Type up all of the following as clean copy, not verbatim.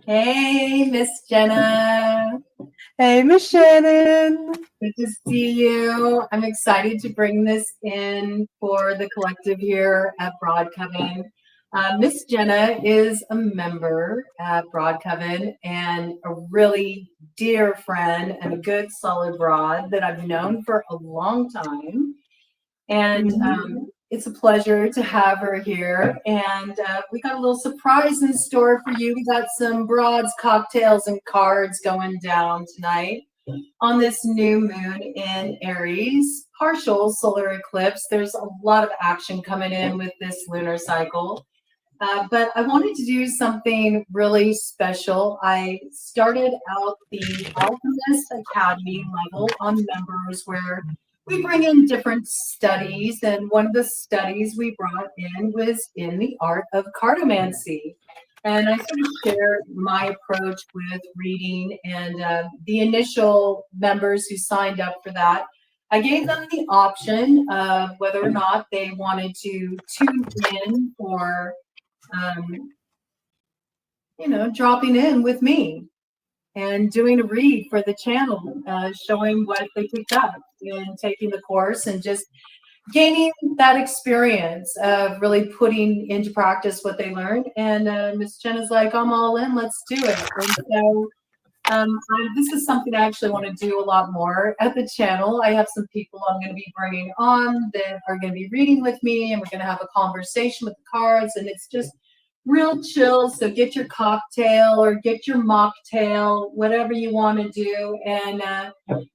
Hey, Miss Jena. Hey, Miss Shannon. Good to see you. I'm excited to bring this in for the collective here at BroadCoven. Miss Jena is a member at BroadCoven and a really dear friend and a good solid broad that I've known for a long time. And it's a pleasure to have her here. And we got a little surprise in store for you. We got some broads, cocktails, and cards going down tonight on this new moon in Aries, partial solar eclipse. There's a lot of action coming in with this lunar cycle. But I wanted to do something really special. I started out the Alchemist Academy level on members where we bring in different studies. And one of the studies we brought in was in the art of cartomancy. And I sort of shared my approach with reading and the initial members who signed up for that. I gave them the option of whether or not they wanted to tune in for um, dropping in with me and doing a read for the channel, showing what they picked up and taking the course and just gaining that experience of really putting into practice what they learned. And Miss Jenna's like, I'm all in, let's do it. And so this is something I actually want to do a lot more at the channel. I have some people I'm going to be bringing on that are going to be reading with me, and we're going to have a conversation with the cards, and it's just real chill. So get your cocktail or get your mocktail, whatever you want to do, and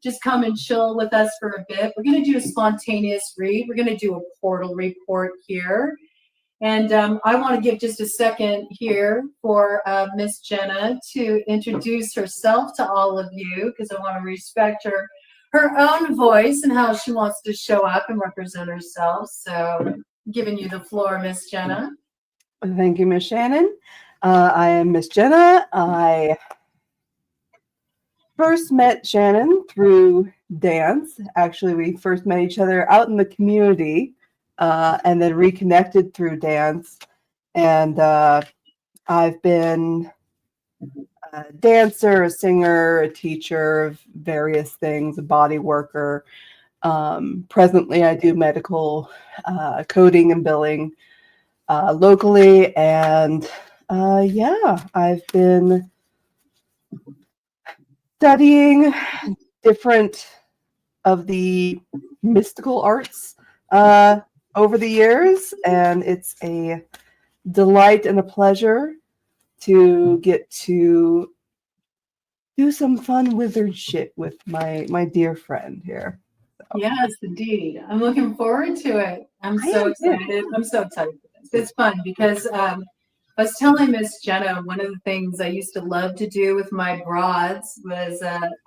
just come and chill with us for a bit. We're going to do a spontaneous read. We're going to do a portal report here. And I want to give just a second here for Miss Jena to introduce herself to all of you, because I want to respect her own voice and how she wants to show up and represent herself. So giving you the floor, Miss Jena. Thank you, Miss Shannon. I am Miss Jena. I first met Shannon through dance. Actually, we first met each other out in the community and then reconnected through dance. And I've been a dancer, a singer, a teacher of various things, a body worker. Presently, I do medical coding and billing locally, and I've been studying different of the mystical arts over the years, and it's a delight and a pleasure to get to do some fun wizard shit with my dear friend here. So. Yes, indeed. I'm looking forward to it. I'm so excited. I'm so excited for this. It's fun because I was telling Miss Jena, one of the things I used to love to do with my broads was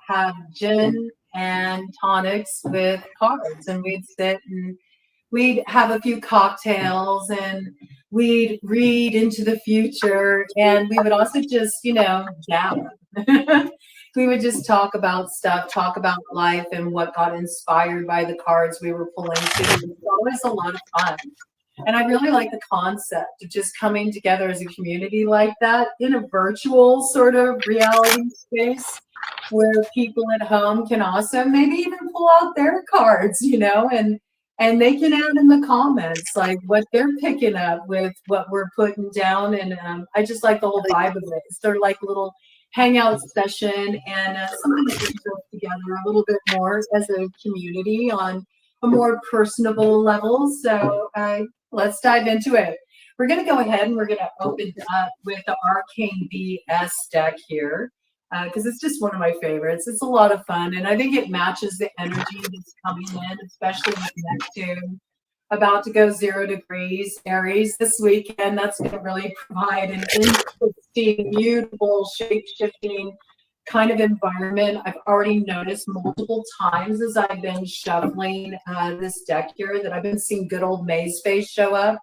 have gin and tonics with cards, and we'd sit and we'd have a few cocktails and we'd read into the future, and we would also just, gab. We would just talk about stuff, talk about life and what got inspired by the cards we were pulling too. It was always a lot of fun. And I really like the concept of just coming together as a community like that in a virtual sort of reality space where people at home can also maybe even pull out their cards, and they can add in the comments like what they're picking up with what we're putting down. And I just like the whole vibe of it. It's sort of like a little hangout session and something that brings us together a little bit more as a community on a more personable level. So let's dive into it. We're going to go ahead and we're going to open up with the Arcane BS deck here because it's just one of my favorites. It's a lot of fun, and I think it matches the energy that's coming in, especially with Neptune about to go 0 degrees Aries this weekend. That's going to really provide an interesting, mutable, shape-shifting kind of environment. I've already noticed multiple times as I've been shuffling this deck here that I've been seeing good old May's face show up.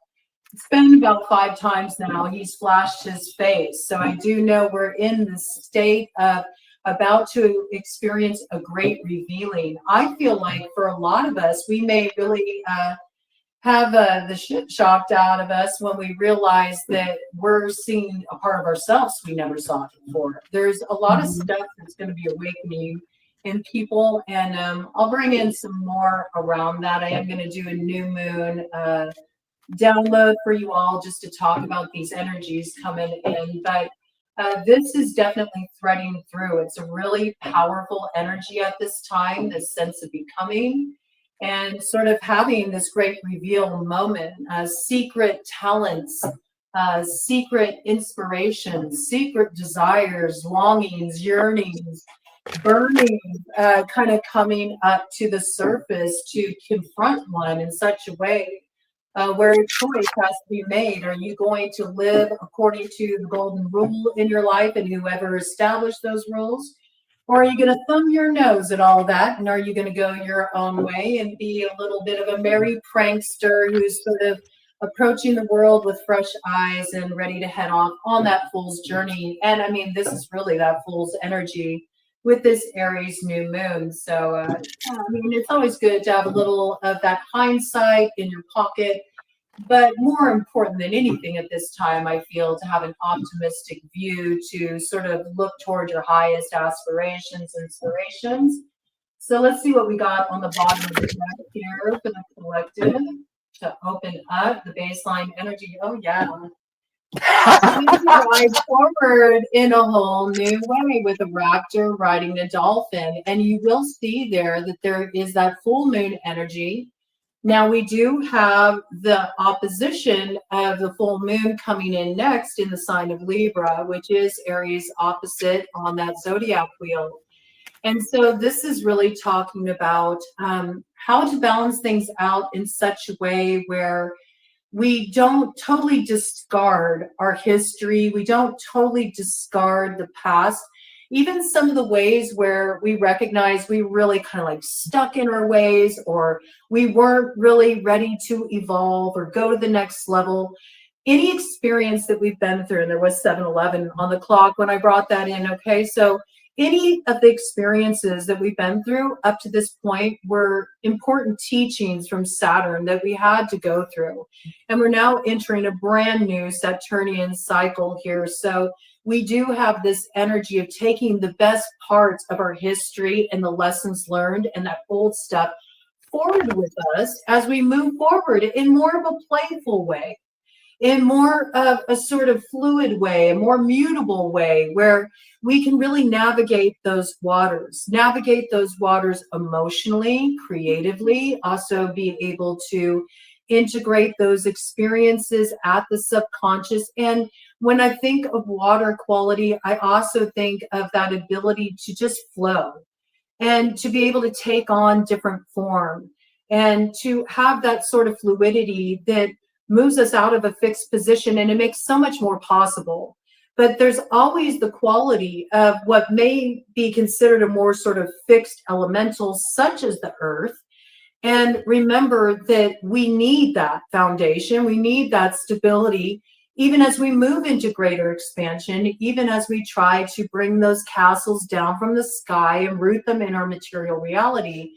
It's been about 5 times now he's flashed his face. So I do know we're in the state of about to experience a great revealing. I feel like for a lot of us, we may really have the shit shocked out of us when we realize that we're seeing a part of ourselves we never saw before. There's a lot of stuff that's going to be awakening in people, and I'll bring in some more around that. I am going to do a new moon download for you all just to talk about these energies coming in, but this is definitely threading through. It's a really powerful energy at this time, this sense of becoming and sort of having this great reveal moment, secret talents, secret inspirations, secret desires, longings, yearnings, burning, kind of coming up to the surface to confront one in such a way where a choice has to be made. Are you going to live according to the golden rule in your life and whoever established those rules? Or are you going to thumb your nose at all that? And are you going to go your own way and be a little bit of a merry prankster who's sort of approaching the world with fresh eyes and ready to head off on that fool's journey? And I mean, this is really that fool's energy with this Aries new moon. So, I mean, it's always good to have a little of that hindsight in your pocket. But more important than anything at this time, I feel, to have an optimistic view, to sort of look toward your highest aspirations, inspirations. So let's see what we got on the bottom of the deck here for the collective to open up the baseline energy. Oh, yeah. Ride forward in a whole new way with a raptor riding a dolphin. And you will see there that there is that full moon energy. Now we do have the opposition of the full moon coming in next in the sign of Libra, which is Aries opposite on that zodiac wheel. And so this is really talking about how to balance things out in such a way where we don't totally discard our history. We don't totally discard the past. Even some of the ways where we recognize we really kind of like stuck in our ways, or we weren't really ready to evolve or go to the next level. Any experience that we've been through, and there was 7-Eleven on the clock when I brought that in, okay? So any of the experiences that we've been through up to this point were important teachings from Saturn that we had to go through. And we're now entering a brand new Saturnian cycle here. So we do have this energy of taking the best parts of our history and the lessons learned and that old stuff forward with us as we move forward in more of a playful way, in more of a sort of fluid way, a more mutable way, where we can really navigate those waters emotionally, creatively, also be able to integrate those experiences at the subconscious. And when I think of water quality, I also think of that ability to just flow and to be able to take on different form and to have that sort of fluidity that moves us out of a fixed position, and it makes so much more possible. But there's always the quality of what may be considered a more sort of fixed elemental, such as the earth. And remember that we need that foundation, we need that stability, even as we move into greater expansion, even as we try to bring those castles down from the sky and root them in our material reality.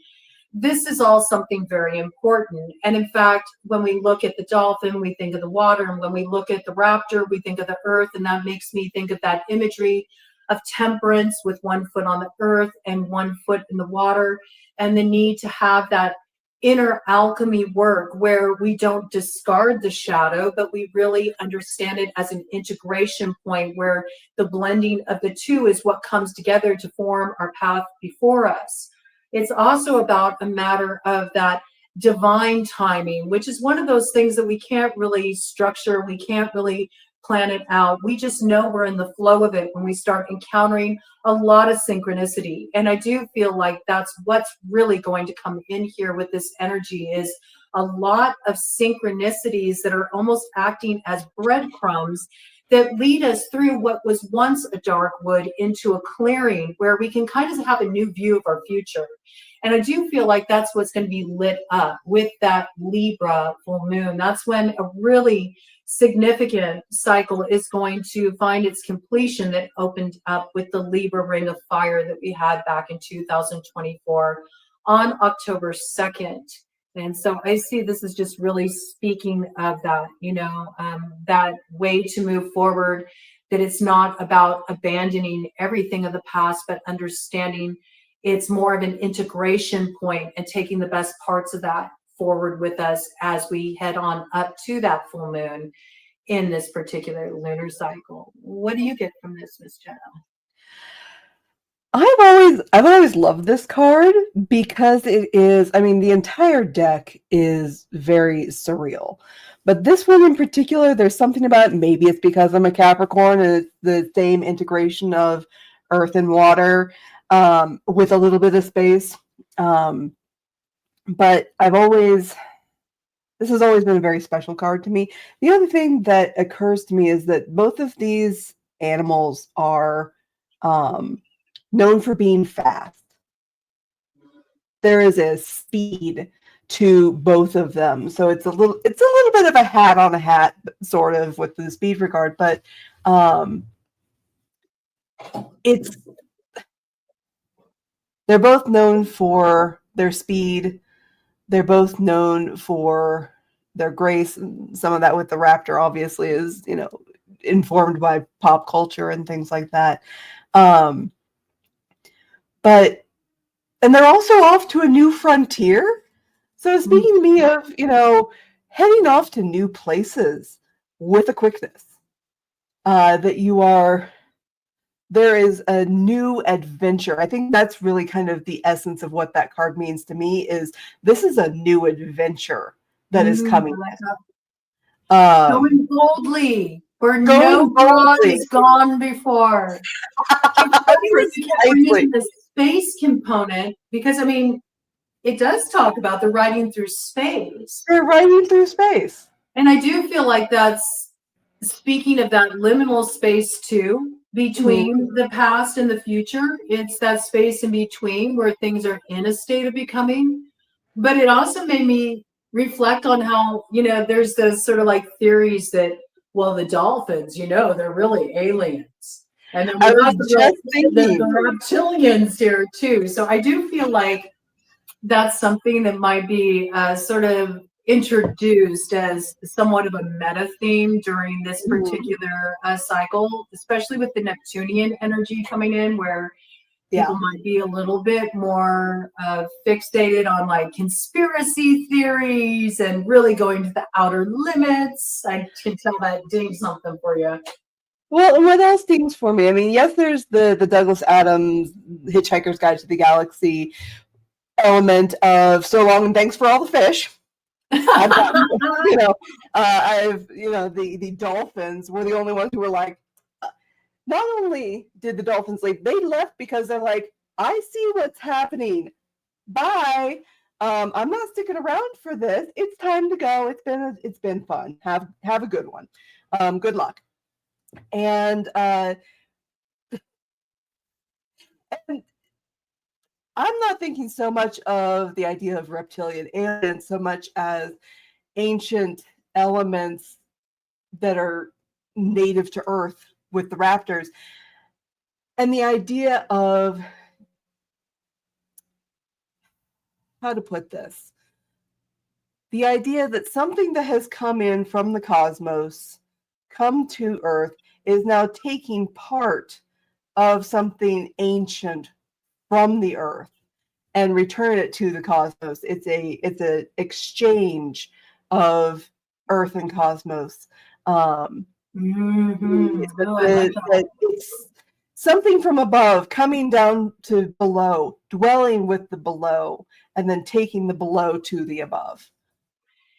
This is all something very important. And in fact, when we look at the dolphin, we think of the water. And when we look at the raptor, we think of the earth. And that makes me think of that imagery of temperance with 1 foot on the earth and 1 foot in the water, and the need to have that inner alchemy work where we don't discard the shadow, but we really understand it as an integration point where the blending of the two is what comes together to form our path before us. It's also about a matter of that divine timing, which is one of those things that we can't really structure, we can't really plan it out. We just know we're in the flow of it when we start encountering a lot of synchronicity. And I do feel like that's what's really going to come in here with this energy, is a lot of synchronicities that are almost acting as breadcrumbs that lead us through what was once a dark wood into a clearing where we can kind of have a new view of our future. And I do feel like that's what's going to be lit up with that Libra full moon. That's when a really significant cycle is going to find its completion, that opened up with the Libra ring of fire that we had back in 2024 on October 2nd. And so I see this as just really speaking of that, that way to move forward, that it's not about abandoning everything of the past, but understanding it's more of an integration point and taking the best parts of that forward with us as we head on up to that full moon in this particular lunar cycle. What do you get from this, Miss Jenna? I've always loved this card because it is, I mean, the entire deck is very surreal. But this one in particular, there's something about it. Maybe it's because I'm a Capricorn and it's the same integration of earth and water with a little bit of space. But this has always been a very special card to me. The other thing that occurs to me is that both of these animals are known for being fast. There is a speed to both of them, so it's a little bit of a hat on a hat sort of with the speed regard, but they're both known for their speed. They're both known for their grace. Some of that with the raptor obviously is, informed by pop culture and things like that. And they're also off to a new frontier. So speaking to me of, heading off to new places with a quickness, there is a new adventure. I think that's really kind of the essence of what that card means to me is this is a new adventure that is coming. Going boldly where no broad has gone before. Precisely. The space component, because I mean, it does talk about the riding through space. They're riding through space. And I do feel like that's speaking of that liminal space too, between the past and the future. It's that space in between where things are in a state of becoming. But it also made me reflect on how, there's those sort of like theories that, well, the dolphins, they're really aliens. And then we got the reptilians here too. So I do feel like that's something that might be sort of introduced as somewhat of a meta theme during this particular cycle, especially with the Neptunian energy coming in, where people might be a little bit more fixated on like conspiracy theories and really going to the outer limits. I can tell that ding something for you. Well, and what else dings for me? I mean, yes, there's the Douglas Adams Hitchhiker's Guide to the Galaxy element of so long and thanks for all the fish. I've got, the dolphins were the only ones who were like, not only did the dolphins leave, they left because they're like, I see what's happening. Bye. I'm not sticking around for this. It's time to go. It's been fun. Have a good one. Good luck. And I'm not thinking so much of the idea of reptilian aliens so much as ancient elements that are native to Earth with the raptors. And the idea of, how to put this, the idea that something that has come in from the cosmos, come to Earth, is now taking part of something ancient from the Earth and return it to the cosmos. It's a exchange of Earth and cosmos. It's something from above coming down to below, dwelling with the below, and then taking the below to the above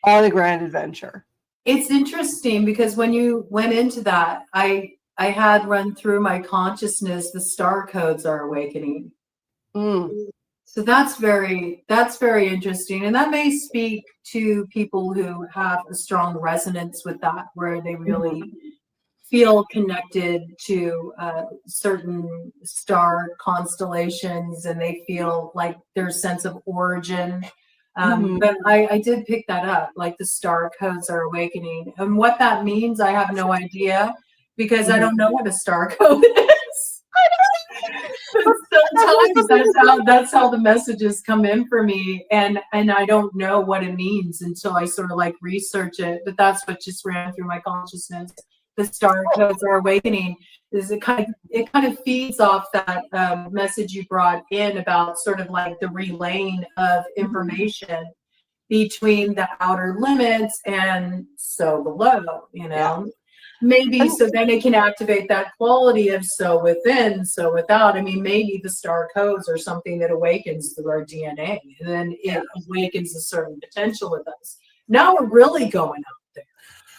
on a grand adventure. It's interesting because when you went into that, I had run through my consciousness, the star codes are awakening. So that's very interesting. And that may speak to people who have a strong resonance with that, where they really feel connected to certain star constellations and they feel like their sense of origin. But I did pick that up, like the star codes are awakening. And what that means, I have no idea, because I don't know what a star code is. Sometimes that's how the messages come in for me, and I don't know what it means until I sort of like research it. But that's what just ran through my consciousness. The star codes are awakening. Is it kind of feeds off that message you brought in about sort of like the relaying of information between the outer limits and so below, maybe so then it can activate that quality of so within, so without. I mean, maybe the star codes are something that awakens through our DNA, and then it awakens a certain potential with us. Now we're really going out there.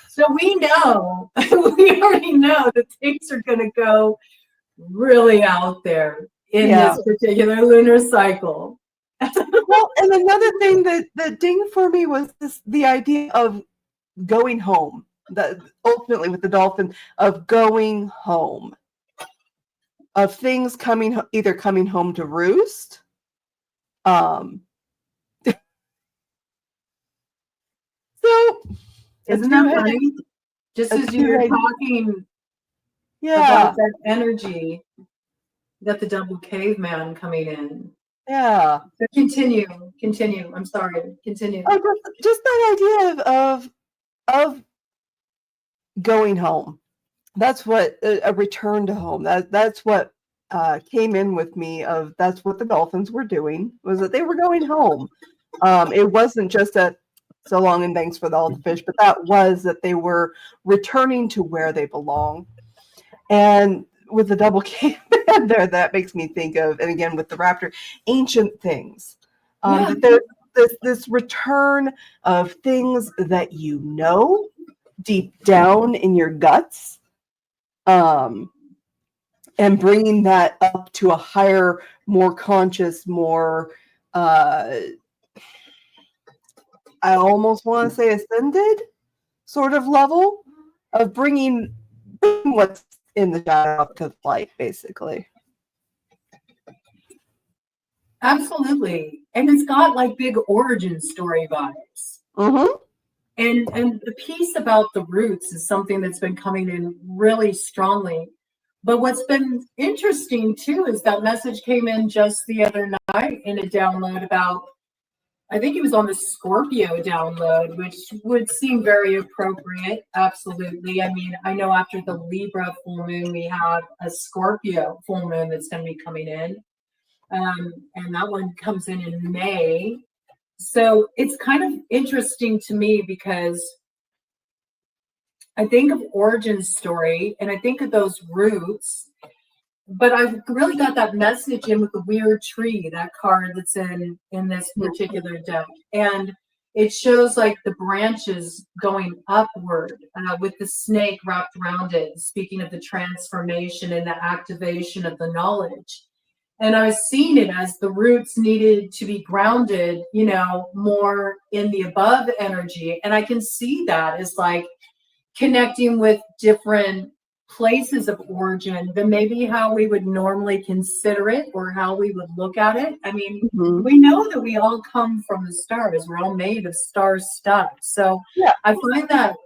So we know, we already know that things are going to go really out there in this particular lunar cycle. Well, and another thing that dinged for me was the idea of going home. That ultimately with the dolphin of going home, of things either coming home to roost. So isn't that funny? Just as you were talking about that energy, that the double caveman coming in. Yeah. So continue. I'm sorry. Continue. Oh, just that idea of going home. That's what a return to home. That's what came in with me. That's what the dolphins were doing, was that they were going home. It wasn't just a so long and thanks for all the fish, but that was that they were returning to where they belong. And with the double caveman there, that makes me think of, and again with the raptor, ancient things. This return of things that you know deep down in your guts, and bringing that up to a higher, more conscious, more I almost want to say ascended sort of level of bringing what's in the shadow up to the light, basically. Absolutely. And it's got like big origin story vibes. Mm-hmm. And the piece about the roots is something that's been coming in really strongly. But what's been interesting too is that message came in just the other night in a download about, I think it was on the Scorpio download, which would seem very appropriate. Absolutely. I mean, I know after the Libra full moon, we have a Scorpio full moon that's going to be coming in. And that one comes in May. So it's kind of interesting to me because I think of origin story and I think of those roots, but I've really got that message in with the weird tree, that card that's in this particular deck. And it shows like the branches going upward with the snake wrapped around it, speaking of the transformation and the activation of the knowledge. And I was seeing it as the roots needed to be grounded, more in the above energy. And I can see that as like connecting with different places of origin than maybe how we would normally consider it or how we would look at it. I mean, we know that we all come from the stars. We're all made of star stuff. So I find that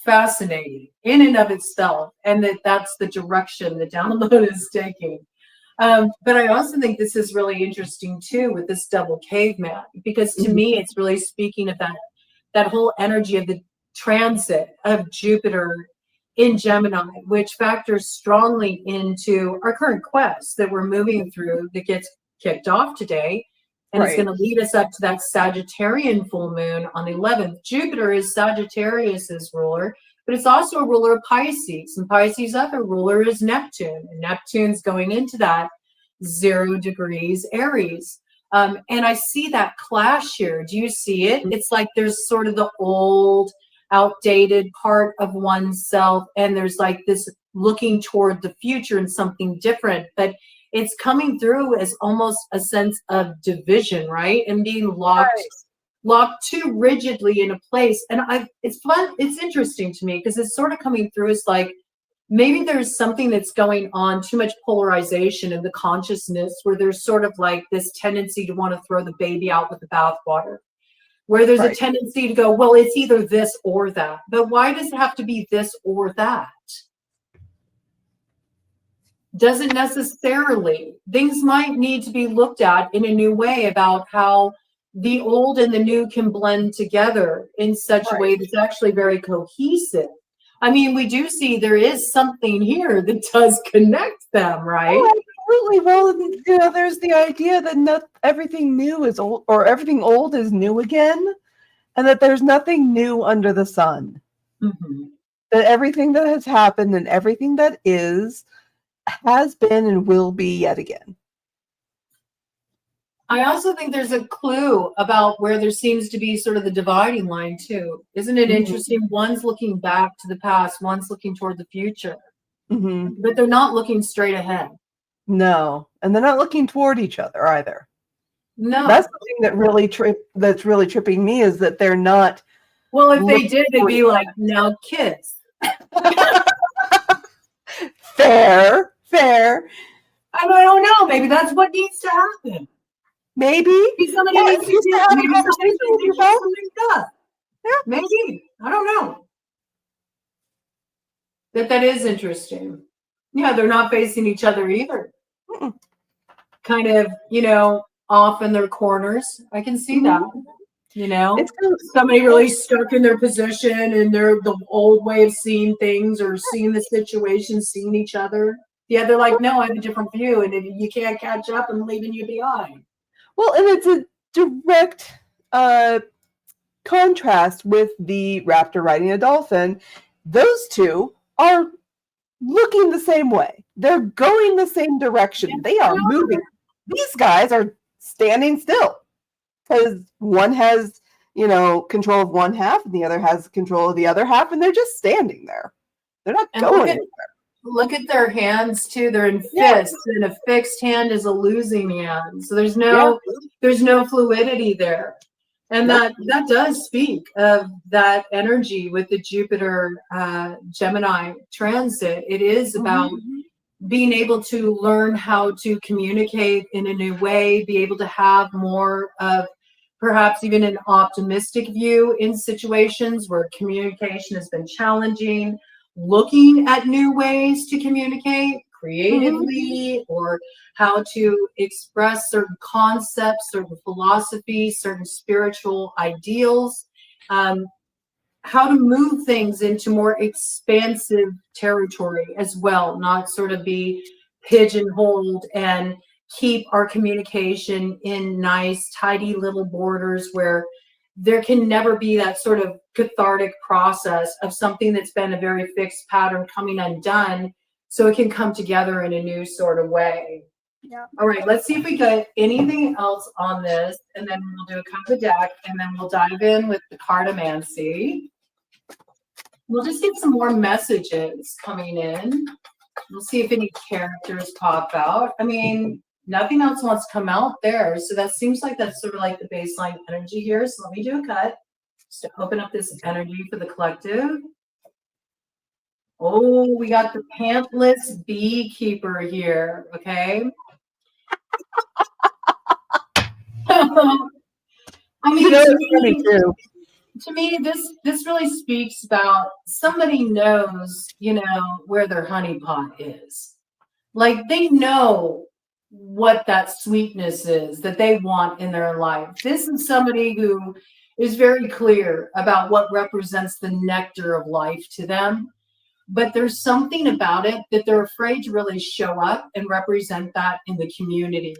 fascinating in and of itself, and that's the direction the download is taking. But I also think this is really interesting too with this double caveman, because to me it's really speaking of that whole energy of the transit of Jupiter in Gemini, which factors strongly into our current quest that we're moving through that gets kicked off today. And it's going to lead us up to that Sagittarian full moon on the 11th. Jupiter is Sagittarius's ruler, but it's also a ruler of Pisces, and Pisces' other ruler is Neptune, and Neptune's going into that 0 degrees Aries. And I see that clash here. Do you see it? It's like there's sort of the old, outdated part of oneself, and there's like this looking toward the future and something different, but it's coming through as almost a sense of division, right? And being locked too rigidly in a place. And it's fun. It's interesting to me because it's sort of coming through as like, maybe there's something that's going on, too much polarization in the consciousness, where there's sort of like this tendency to want to throw the baby out with the bathwater, where there's a tendency to go, well, it's either this or that. But why does it have to be this or that? doesn't necessarily. Things might need to be looked at in a new way about how the old and the new can blend together in such a way that's actually very cohesive. I mean, we do see there is something here that does connect them, right? Oh, absolutely. Well, there's the idea that not everything new is old, or everything old is new again, and that there's nothing new under the sun. Mm-hmm. That everything that has happened and everything that is has been and will be yet again. I also think there's a clue about where there seems to be sort of the dividing line too. Isn't it interesting? One's looking back to the past, one's looking toward the future, but they're not looking straight ahead. No, and they're not looking toward each other either. No, that's the thing that's really tripping me, is that they're not. Well, if they did, they'd be like, now kiss. Fair. I don't know. Maybe that's what needs to happen. Maybe somebody needs to do it. Maybe somebody needs to do something like that. Yeah, maybe. I don't know. That is interesting. Yeah, they're not facing each other either. Kind of, off in their corners. I can see that. It's somebody really stuck in their position and the old way of seeing things or seeing the situation, seeing each other. Yeah, they're like, no, I have a different view, and if you can't catch up, I'm leaving you behind. Well, and it's a direct contrast with the raptor riding a dolphin. Those two are looking the same way. They're going the same direction. They are moving. These guys are standing still because one has, control of one half and the other has control of the other half, and they're just standing there. They're not going anywhere. Look at their hands too. They're in fists, and a fixed hand is a losing hand. So there's no fluidity there. And that does speak of that energy with the Jupiter Gemini transit. It is about being able to learn how to communicate in a new way, be able to have more of perhaps even an optimistic view in situations where communication has been challenging, looking at new ways to communicate creatively, or how to express certain concepts, certain philosophies, certain spiritual ideals, how to move things into more expansive territory as well, not sort of be pigeonholed, and keep our communication in nice, tidy little borders where there can never be that sort of cathartic process of something that's been a very fixed pattern coming undone, so it can come together in a new sort of way. Yeah. All right, let's see if we get anything else on this, and then we'll do a cut of the deck, and then we'll dive in with the cartomancy. We'll just get some more messages coming in. We'll see if any characters pop out. I mean, nothing else wants to come out there. So that seems like that's sort of like the baseline energy here. So let me do a cut just to open up this energy for the collective. Oh, we got the pantless beekeeper here. Okay. I mean, to me, this really speaks about somebody knows, where their honeypot is. Like, they know what that sweetness is that they want in their life. This is somebody who is very clear about what represents the nectar of life to them. But there's something about it that they're afraid to really show up and represent that in the community.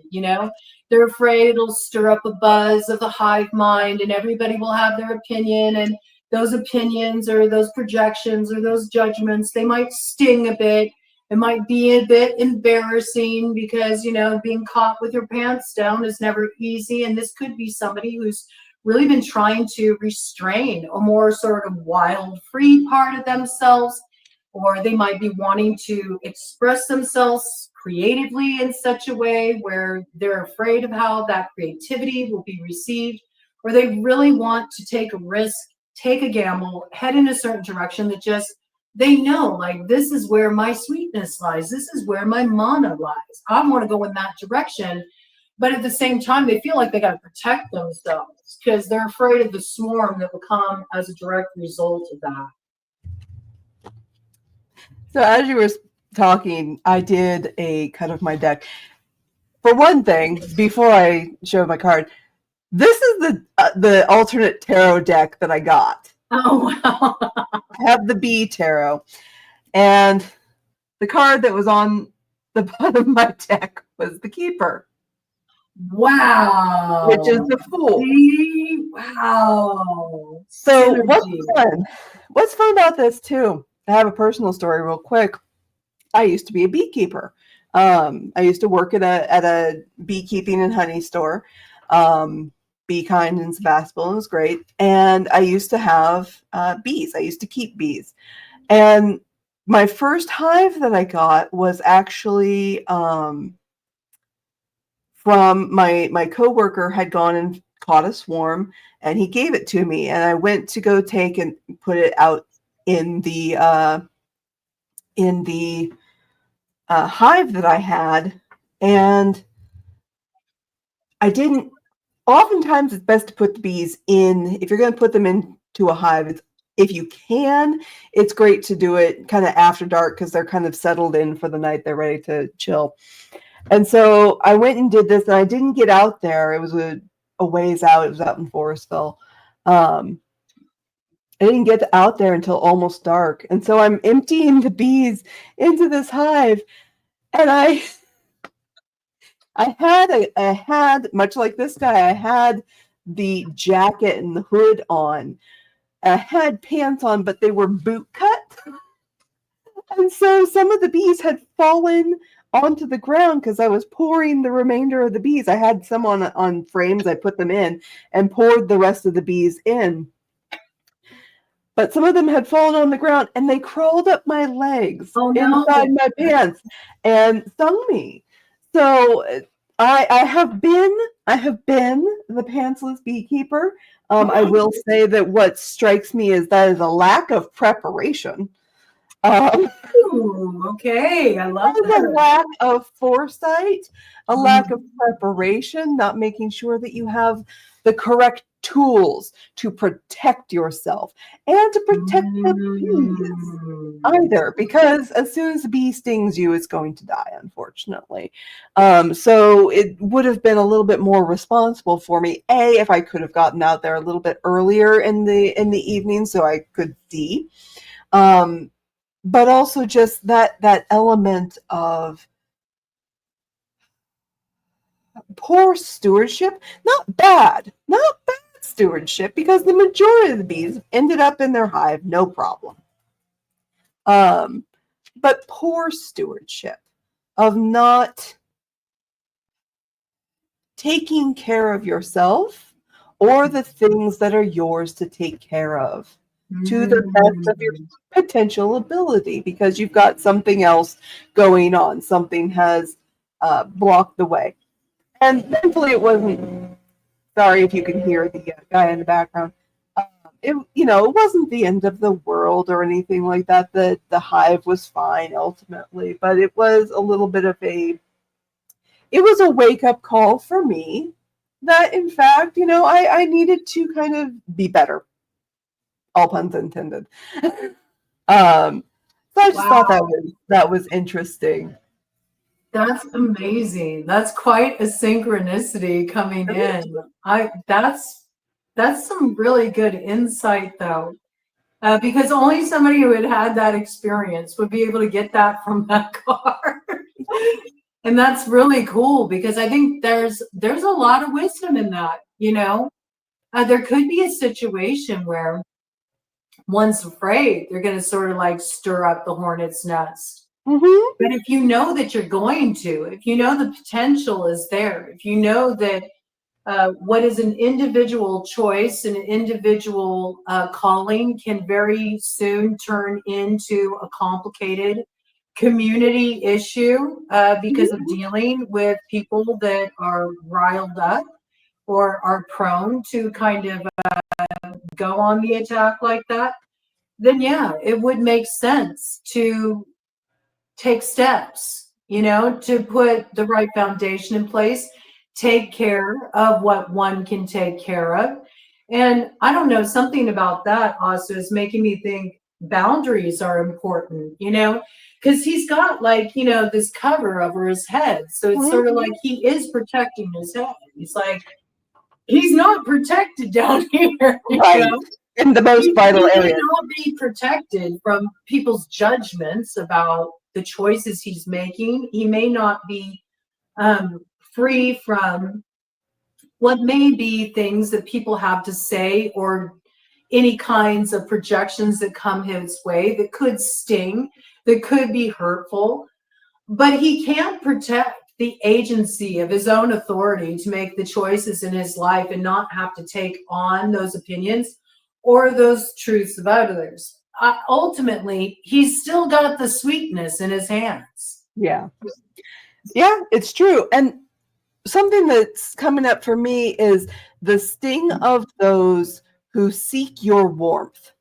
They're afraid it'll stir up a buzz of the hive mind, and everybody will have their opinion, and those opinions or those projections or those judgments, they might sting a bit. It might be a bit embarrassing because, being caught with your pants down is never easy. And this could be somebody who's really been trying to restrain a more sort of wild, free part of themselves, or they might be wanting to express themselves creatively in such a way where they're afraid of how that creativity will be received, or they really want to take a risk, take a gamble, head in a certain direction that just, they know, like, this is where my sweetness lies. This is where my mana lies. I want to go in that direction. But at the same time, they feel like they got to protect themselves because they're afraid of the swarm that will come as a direct result of that. So as you were talking, I did a cut of my deck. For one thing, before I show my card, this is the alternate tarot deck that I got. Oh, wow. I have the B tarot, and the card that was on the bottom of my deck was the Keeper. Wow. Which is the Fool. Wow. So what's fun about this too? I have a personal story real quick. I used to be a beekeeper. I used to work at a beekeeping and honey store. Be Kind in Sebastopol. It was great. And I used to have bees. I used to keep bees. And my first hive that I got was actually from my coworker had gone and caught a swarm, and he gave it to me, and I went to go take and put it out in the hive that I had, and I didn't. Oftentimes, it's best to put the bees in. If you're going to put them into a hive, if you can, it's great to do it kind of after dark because they're kind of settled in for the night. They're ready to chill. And so I went and did this, and I didn't get out there. It was a ways out. It was out in Forestville. I didn't get out there until almost dark. And so I'm emptying the bees into this hive. And I had, much like this guy, I had the jacket and the hood on. I had pants on, but they were boot cut. And so some of the bees had fallen onto the ground because I was pouring the remainder of the bees. I had some on frames. I put them in and poured the rest of the bees in. But some of them had fallen on the ground, and they crawled up my legs inside my pants and stung me. So I have been the pantsless beekeeper. I will say that what strikes me is that is a lack of preparation. Ooh, okay, I love that. A lack of foresight, a lack of preparation, not making sure that you have the correct tools to protect yourself and to protect the bees either, because as soon as the bee stings you, it's going to die, unfortunately. So it would have been a little bit more responsible for me, if I could have gotten out there a little bit earlier in the evening so I could see. But also just that element of poor stewardship, not bad stewardship, because the majority of the bees ended up in their hive, no problem. But poor stewardship of not taking care of yourself or the things that are yours to take care of to the best of your potential ability, because you've got something else going on. Something has blocked the way. And thankfully it wasn't, sorry if you can hear the guy in the background. It wasn't the end of the world or anything like that. The hive was fine ultimately, but it was a little bit of it was a wake-up call for me that, in fact, I needed to kind of be better. All puns intended. So I just thought that was interesting. That's amazing. That's quite a synchronicity coming in. That's some really good insight, though, because only somebody who had that experience would be able to get that from that card. And that's really cool, because I think there's a lot of wisdom in that. There could be a situation where one's afraid they're going to sort of like stir up the hornet's nest. Mm-hmm. But if you know that you're going to, if you know the potential is there, if you know that what is an individual choice, an individual calling can very soon turn into a complicated community issue because of dealing with people that are riled up or are prone to kind of go on the attack like that, then yeah, it would make sense to take steps, to put the right foundation in place, take care of what one can take care of. And I don't know, something about that also is making me think, boundaries are important, because he's got like, this cover over his head. So it's sort of like he is protecting his head. He's like, he's not protected down here. Right. In the most vital he area. He not be protected from people's judgments about the choices he's making. He may not be free from what may be things that people have to say, or any kinds of projections that come his way that could sting, that could be hurtful. But he can't protect the agency of his own authority to make the choices in his life and not have to take on those opinions or those truths of others. Ultimately, he's still got the sweetness in his hands. Yeah. Yeah, it's true. And something that's coming up for me is the sting of those who seek your warmth.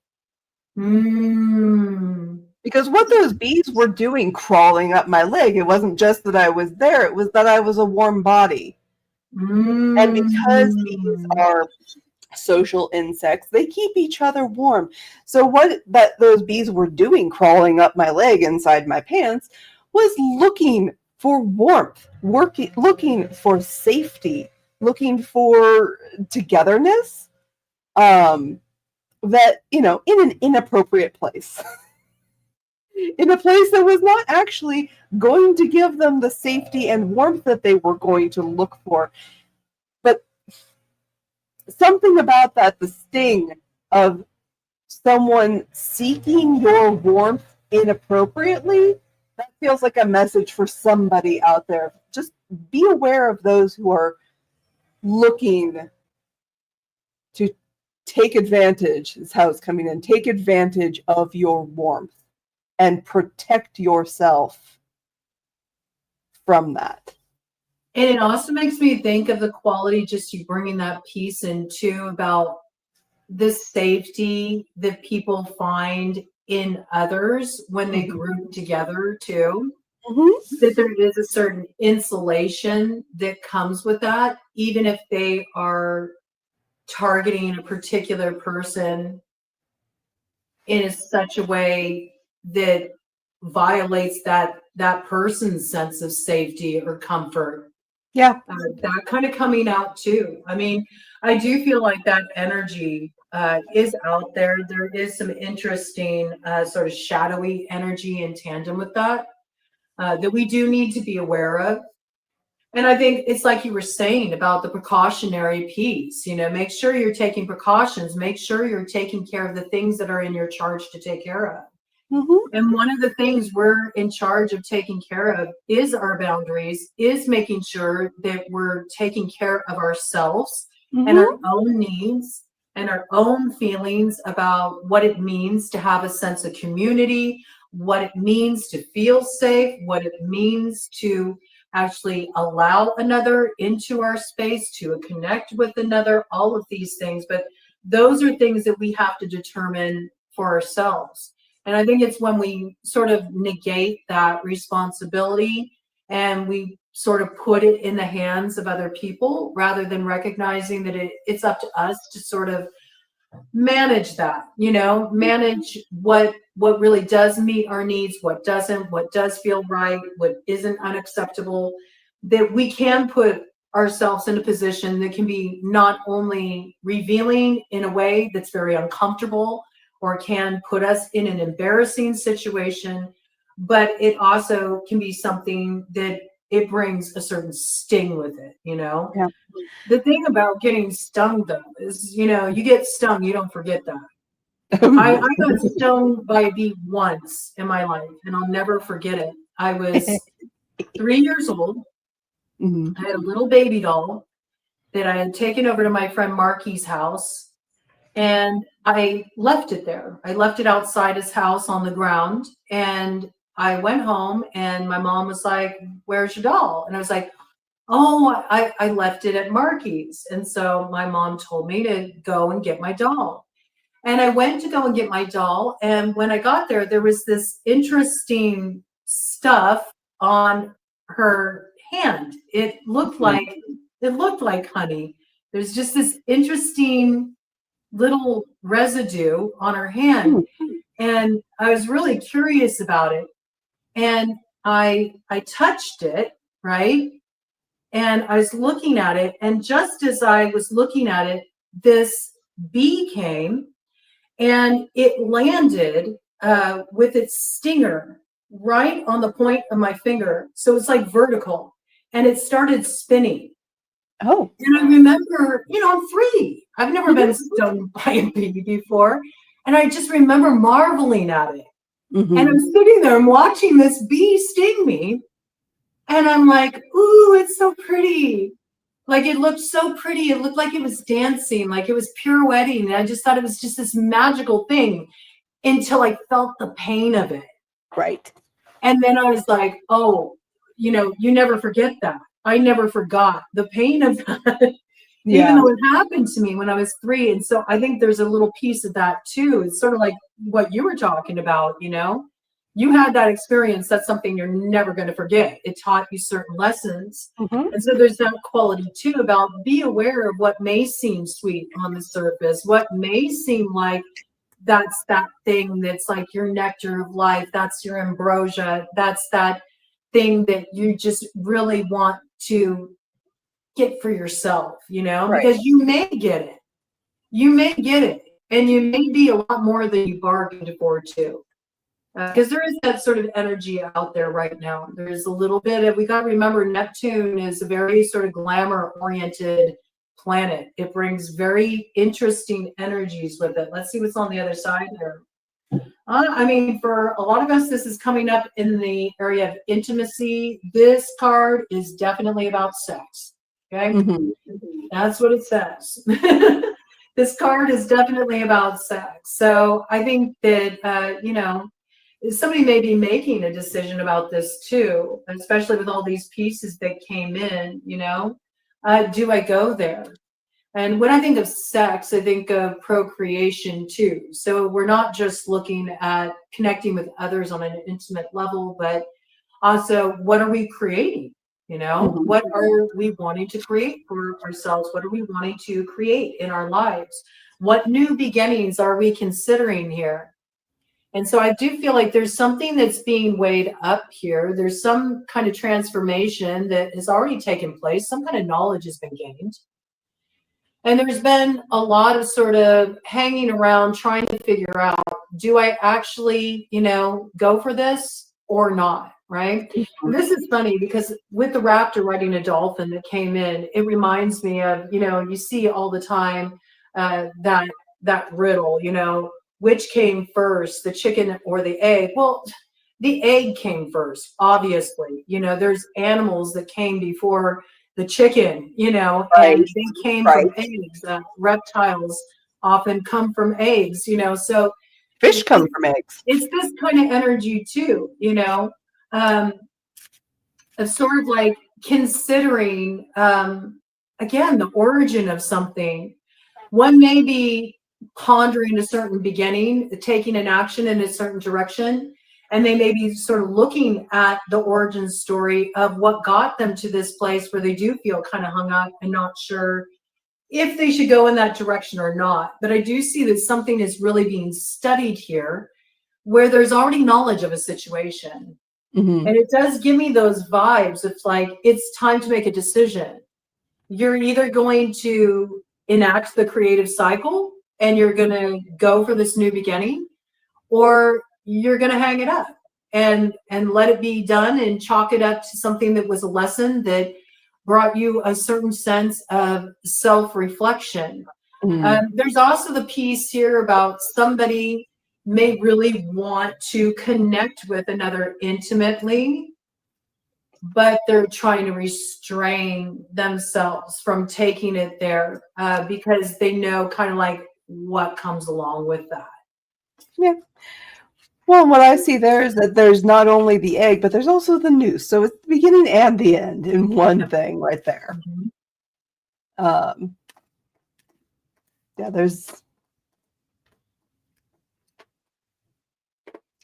Because what those bees were doing crawling up my leg, it wasn't just that I was there, it was that I was a warm body. And because bees are social insects, they keep each other warm. So what those bees were doing crawling up my leg inside my pants was looking for warmth, looking for safety, looking for togetherness, that, in an inappropriate place. In a place that was not actually going to give them the safety and warmth that they were going to look for. But something about that, the sting of someone seeking your warmth inappropriately, that feels like a message for somebody out there. Just be aware of those who are looking to take advantage, is how it's coming in, take advantage of your warmth and protect yourself from that. And it also makes me think of the quality, just you bringing that piece in too, about the safety that people find in others when they group together too. That there is a certain insulation that comes with that, even if they are targeting a particular person in such a way that violates that person's sense of safety or comfort. Yeah. That kind of coming out too. I mean, I do feel like that energy is out there. There is some interesting sort of shadowy energy in tandem with that we do need to be aware of. And I think it's like you were saying about the precautionary piece, make sure you're taking precautions, make sure you're taking care of the things that are in your charge to take care of. And one of the things we're in charge of taking care of is our boundaries, is making sure that we're taking care of ourselves and our own needs and our own feelings about what it means to have a sense of community, what it means to feel safe, what it means to actually allow another into our space, to connect with another, all of these things. But those are things that we have to determine for ourselves. And I think it's when we sort of negate that responsibility and we sort of put it in the hands of other people rather than recognizing that it's up to us to sort of manage that, manage what really does meet our needs, what doesn't, what does feel right, what isn't unacceptable, that we can put ourselves in a position that can be not only revealing in a way that's very uncomfortable or can put us in an embarrassing situation, but it also can be something that it brings a certain sting with it, Yeah. The thing about getting stung, though, is, you get stung, you don't forget that. I got stung by a bee once in my life, and I'll never forget it. I was 3 years old. I had a little baby doll that I had taken over to my friend Marky's house, and I left it there. I left it outside his house on the ground, and I went home, and my mom was like, "Where's your doll?" And I was like, "Oh, I left it at Marky's." And so my mom told me to go and get my doll. And I went to go and get my doll. And when I got there, there was this interesting stuff on her hand. It looked like honey. There's just this interesting little residue on her hand. And I was really curious about it. And I touched it, right? And I was looking at it. And just as I was looking at it, this bee came and it landed with its stinger right on the point of my finger. So it's like vertical. And it started spinning. Oh. And I remember, I'm 3. I've never been stung by a bee before. And I just remember marveling at it. And I'm sitting there and watching this bee sting me. And I'm like, ooh, it's so pretty. Like, it looked so pretty. It looked like it was dancing, like it was pirouetting. And I just thought it was just this magical thing until I felt the pain of it. Right. And then I was like, oh, you never forget that. I never forgot the pain of that. Even though it happened to me when I was 3. And so I think there's a little piece of that too. It's sort of like what you were talking about, you had that experience. That's something you're never going to forget. It taught you certain lessons. And so there's that quality too about be aware of what may seem sweet on the surface, what may seem like that's that thing that's like your nectar of life. That's your ambrosia. That's that thing that you just really want to get for yourself, because you may get it. You may get it. And you may be a lot more than you bargained for too. Because there is that sort of energy out there right now. There's a little bit of, we got to remember Neptune is a very sort of glamour oriented planet. It brings very interesting energies with it. Let's see what's on the other side here. For a lot of us, this is coming up in the area of intimacy. This card is definitely about sex. Okay, that's what it says. This card is definitely about sex. So I think that, somebody may be making a decision about this too, especially with all these pieces that came in, do I go there? And when I think of sex, I think of procreation too. So we're not just looking at connecting with others on an intimate level, but also what are we creating? What are we wanting to create for ourselves? What are we wanting to create in our lives? What new beginnings are we considering here? And so I do feel like there's something that's being weighed up here. There's some kind of transformation that has already taken place. Some kind of knowledge has been gained. And there's been a lot of sort of hanging around trying to figure out, do I actually, go for this or not, right? And this is funny because with the raptor riding a dolphin that came in, it reminds me of, you see all the time that riddle, which came first, the chicken or the egg? Well, the egg came first, obviously. There's animals that came before the chicken, and they came from eggs. Reptiles often come from eggs, so fish come from eggs. It's this kind of energy too, of sort of like considering, again, the origin of something. One may be pondering a certain beginning, taking an action in a certain direction, and they may be sort of looking at the origin story of what got them to this place where they do feel kind of hung up and not sure if they should go in that direction or not. But I do see that something is really being studied here where there's already knowledge of a situation. And it does give me those vibes. It's like, it's time to make a decision. You're either going to enact the creative cycle and you're going to go for this new beginning, or you're going to hang it up and let it be done and chalk it up to something that was a lesson that brought you a certain sense of self-reflection. There's also the piece here about somebody may really want to connect with another intimately, but they're trying to restrain themselves from taking it there because they know kind of like what comes along with that. Yeah. Well, what I see there is that there's not only the egg, but there's also the noose. So it's the beginning and the end in one thing right there. Yeah, there's...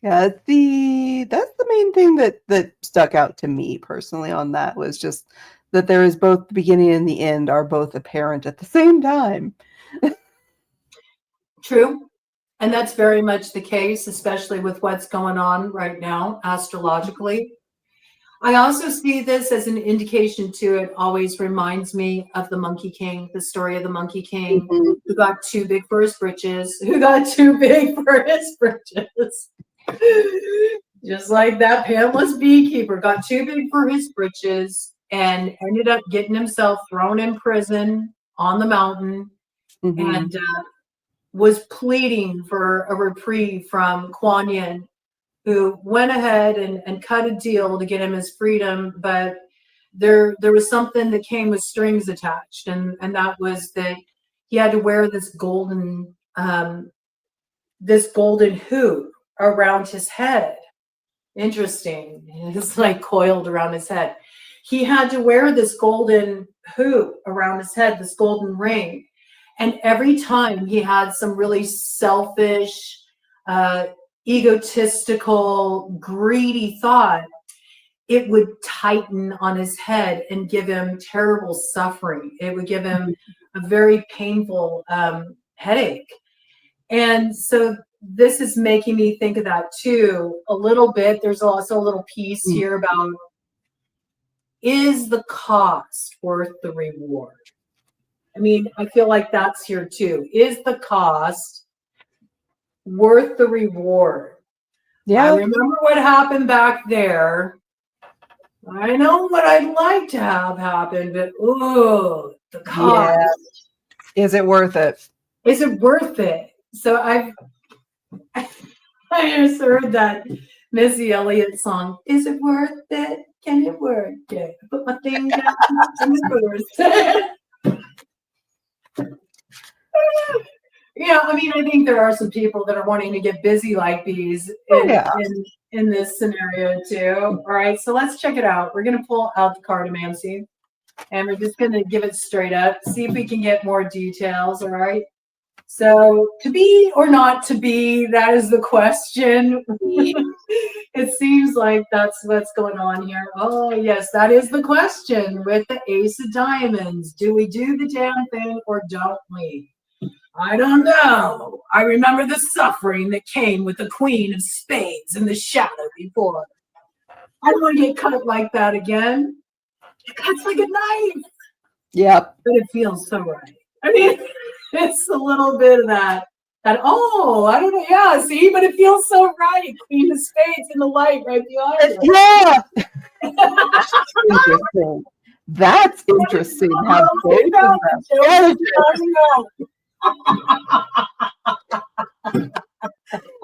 Yeah, that's the main thing that stuck out to me personally on that, was just that there is both the beginning and the end are both apparent at the same time. True. And that's very much the case, especially with what's going on right now astrologically. I also see this as an indication too. It always reminds me of the Monkey King, the story of the Monkey King, who got too big for his britches, Just like that pantless beekeeper got too big for his britches and ended up getting himself thrown in prison on the mountain, and was pleading for a reprieve from Kuan Yin, who went ahead and cut a deal to get him his freedom. But there was something that came with strings attached, and that was that he had to wear this golden hoop around his head. Interesting. It's like coiled around his head. He had to wear this golden hoop around his head, this golden ring. And every time he had some really selfish, egotistical, greedy thought, it would tighten on his head and give him terrible suffering. It would give him a very painful headache. And so this is making me think of that too a little bit. There's also a little piece here about, is the cost worth the reward? I mean, I feel like that's here too. Is the cost worth the reward? Yeah. I remember what happened back there. I know what I'd like to have happen, but the cost. Yeah. Is it worth it? Is it worth it? So I just heard that Missy Elliott song. Is it worth it? Can it work it? I put my thing down and it's worth it. Yeah, I mean, I think there are some people that are wanting to get busy like bees in this scenario too. All right, so let's check it out. We're going to pull out the cartomancy, and we're just going to give it straight up, see if we can get more details. All right. So, to be or not to be, that is the question. It seems like that's what's going on here. Oh, yes, that is the question with the Ace of Diamonds. Do we do the damn thing or don't we? I don't know. I remember the suffering that came with the Queen of Spades in the shadow before. I don't want to get cut like that again. It cuts like a knife. Yep. But it feels so right. I mean, it's a little bit of that, I don't know. Yeah, see, but it feels so right. Queen of Spades in the light right behind us. Yeah. Interesting. That's interesting. How both of them.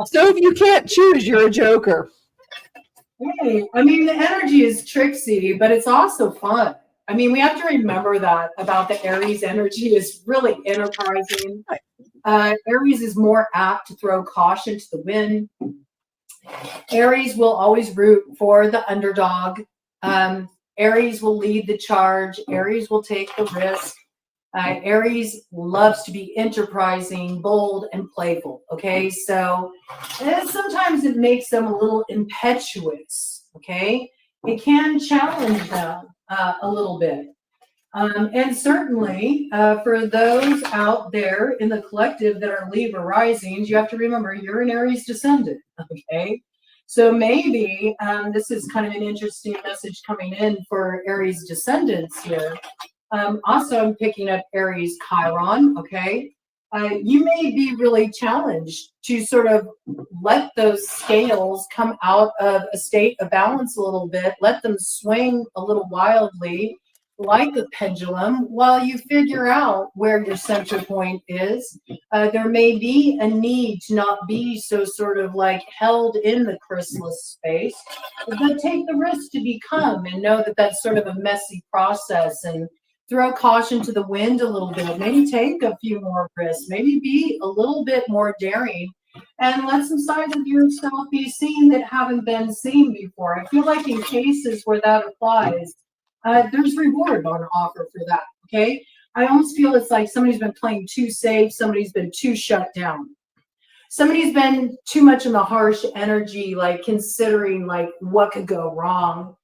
So if you can't choose, you're a joker. Hey, I mean, the energy is tricksy, but it's also fun. I mean, we have to remember that about the Aries energy is really enterprising. Aries is more apt to throw caution to the wind. Aries will always root for the underdog. Aries will lead the charge. Aries will take the risk. Aries loves to be enterprising, bold, and playful. Okay, so sometimes it makes them a little impetuous. Okay, it can challenge them a little bit. And certainly for those out there in the collective that are Libra risings, you have to remember you're an Aries descendant. Okay, so maybe this is kind of an interesting message coming in for Aries descendants here. Also, I'm picking up Aries Chiron, okay? You may be really challenged to sort of let those scales come out of a state of balance a little bit, let them swing a little wildly like a pendulum while you figure out where your center point is. There may be a need to not be so sort of like held in the chrysalis space, but take the risk to become and know that that's sort of a messy process, and throw caution to the wind a little bit. Maybe take a few more risks. Maybe be a little bit more daring and let some sides of yourself be seen that haven't been seen before. I feel like in cases where that applies, there's reward on offer for that, okay? I almost feel it's like somebody's been playing too safe. Somebody's been too shut down. Somebody's been too much in the harsh energy, like considering like what could go wrong.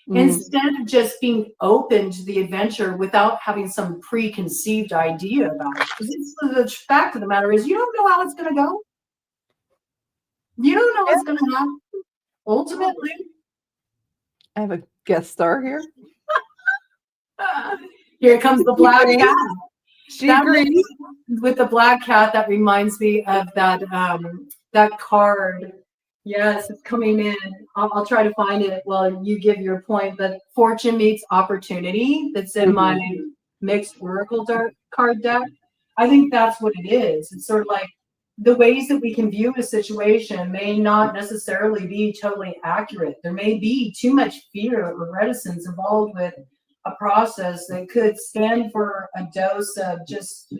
Instead of just being open to the adventure without having some preconceived idea about it. Because the fact of the matter is you don't know how it's going to go. You don't know what's going to happen. Ultimately, I have a guest star here. Here comes the black cat. She agrees. With the black cat, that reminds me of that card. Yes, it's coming in. I'll try to find it while you give your point. But fortune meets opportunity. That's in my mixed oracle card deck. I think that's what it is. It's sort of like the ways that we can view a situation may not necessarily be totally accurate. There may be too much fear or reticence involved with a process that could stand for a dose of just do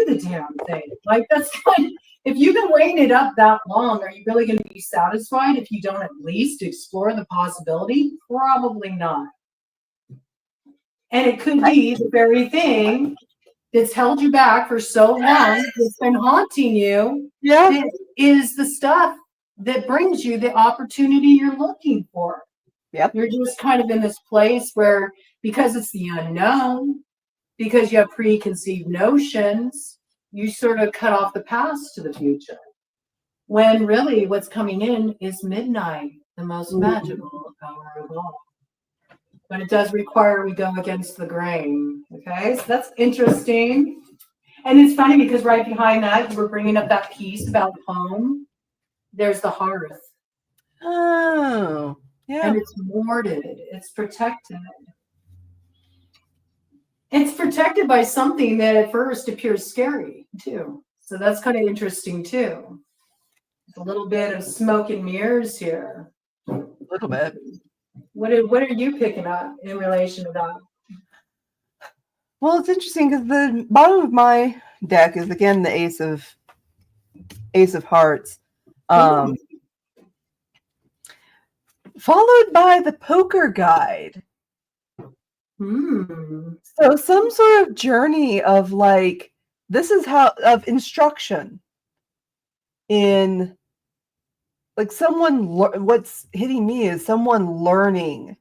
the damn thing. Like that's kind of, if you've been weighing it up that long, are you really going to be satisfied if you don't at least explore the possibility? Probably not. And it could be the very thing that's held you back for so long, that's been haunting you. Yeah. Is the stuff that brings you the opportunity you're looking for. Yep. You're just kind of in this place where, because it's the unknown, because you have preconceived notions, you sort of cut off the past to the future. When really what's coming in is midnight, the most magical hour of all. But it does require we go against the grain. Okay, so that's interesting. And it's funny because right behind that, you were bringing up that piece about home. There's the hearth. Oh, yeah. And it's warded, it's protected. It's protected by something that at first appears scary, too. So that's kind of interesting, too. A little bit of smoke and mirrors here. A little bit. What are you picking up in relation to that? Well, it's interesting because the bottom of my deck is again the Ace of Hearts, followed by the Poker Guide. So some sort of journey of like, this is how, of instruction in, like someone, what's hitting me is someone learning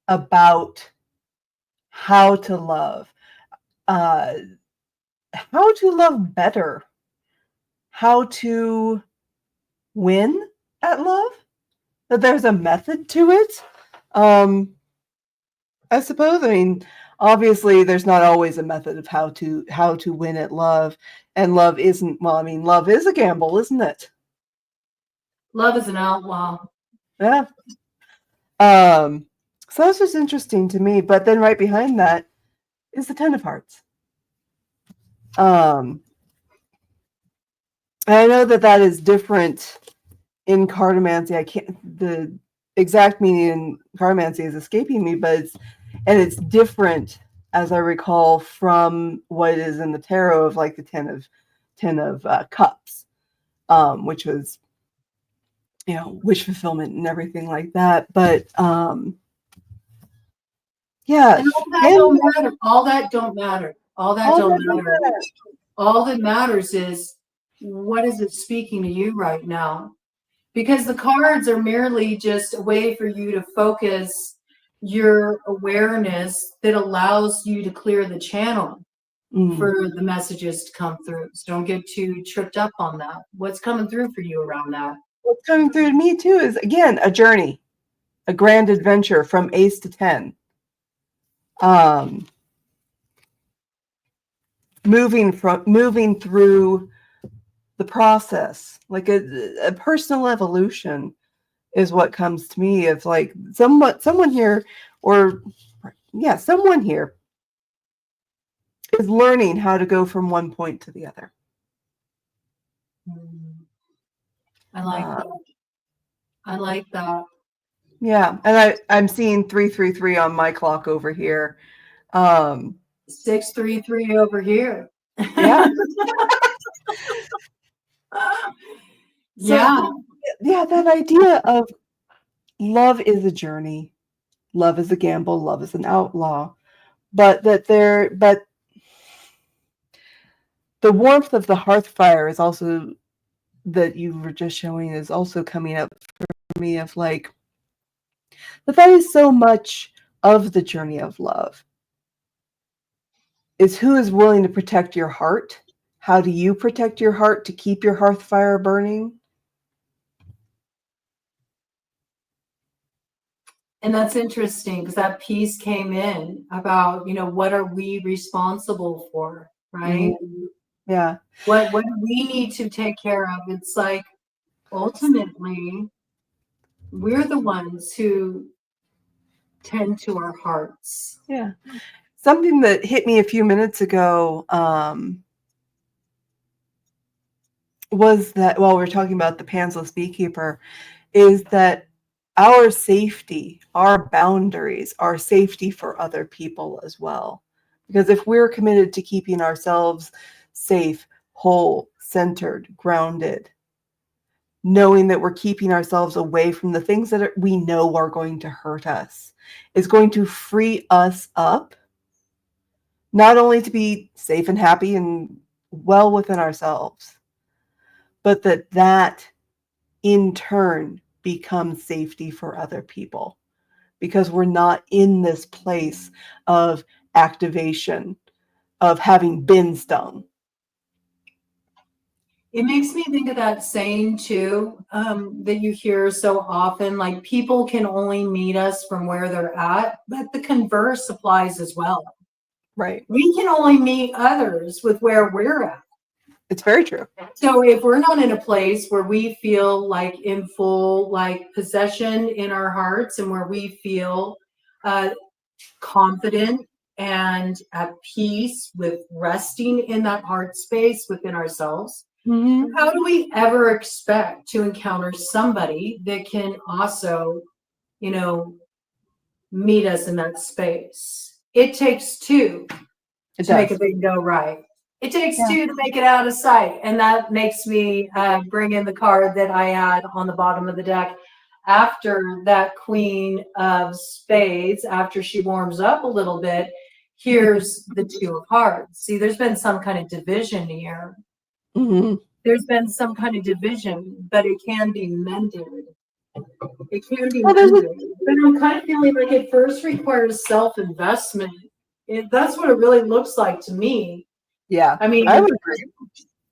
about how to love, how to love better, how to win at love, that there's a method to it. I suppose, I mean, obviously there's not always a method of how to win at love, and love isn't, well, I mean, love is a gamble, isn't it? Love is an outlaw. Yeah. So that's just interesting to me, but then right behind that is the Ten of Hearts. I know that is different in cartomancy. The exact meaning in cartomancy is escaping me, but it's different, as I recall, from what is in the tarot of like the Ten of Cups, which was, wish fulfillment and everything like that. But yeah, and all that don't matter. All that matters is, what is it speaking to you right now? Because the cards are merely just a way for you to focus your awareness that allows you to clear the channel for the messages to come through. So don't get too tripped up on that. What's coming through for you around that? What's coming through to me too is, again, a journey, a grand adventure from Ace to 10. Moving through the process, like a personal evolution is what comes to me. Of like someone here is learning how to go from one point to the other. I like that. Yeah, and I'm seeing 333 on my clock over here. 633 over here. Yeah. Yeah. Yeah, that idea of love is a journey, love is a gamble, love is an outlaw, but the warmth of the hearth fire is also, that you were just showing, is also coming up for me of like, that is so much of the journey of love, is who is willing to protect your heart How do you protect your heart to keep your hearth fire burning? And that's interesting because that piece came in about, what are we responsible for, right? Yeah. What do we need to take care of? It's like ultimately we're the ones who tend to our hearts. Yeah. Something that hit me a few minutes ago was that, while we're talking about the pantsless beekeeper, is that our safety, our boundaries, are safety for other people as well. Because if we're committed to keeping ourselves safe, whole, centered, grounded, knowing that we're keeping ourselves away from the things that we know are going to hurt us, is going to free us up, not only to be safe and happy and well within ourselves, but that in turn becomes safety for other people, because we're not in this place of activation, of having been stung. It makes me think of that saying too, that you hear so often, like people can only meet us from where they're at, but the converse applies as well. Right. We can only meet others with where we're at. It's very true. So if we're not in a place where we feel like in full like possession in our hearts, and where we feel confident and at peace with resting in that heart space within ourselves, how do we ever expect to encounter somebody that can also, meet us in that space? It takes two to make a thing go right. It takes two to make it out of sight. And that makes me bring in the card that I had on the bottom of the deck after that Queen of Spades. After she warms up a little bit, here's the Two of Hearts. See, there's been some kind of division here. There's been some kind of division, but it can be mended. It can be mended. But I'm kind of feeling like it first requires self-investment. That's what it really looks like to me. Yeah, I mean, I would agree.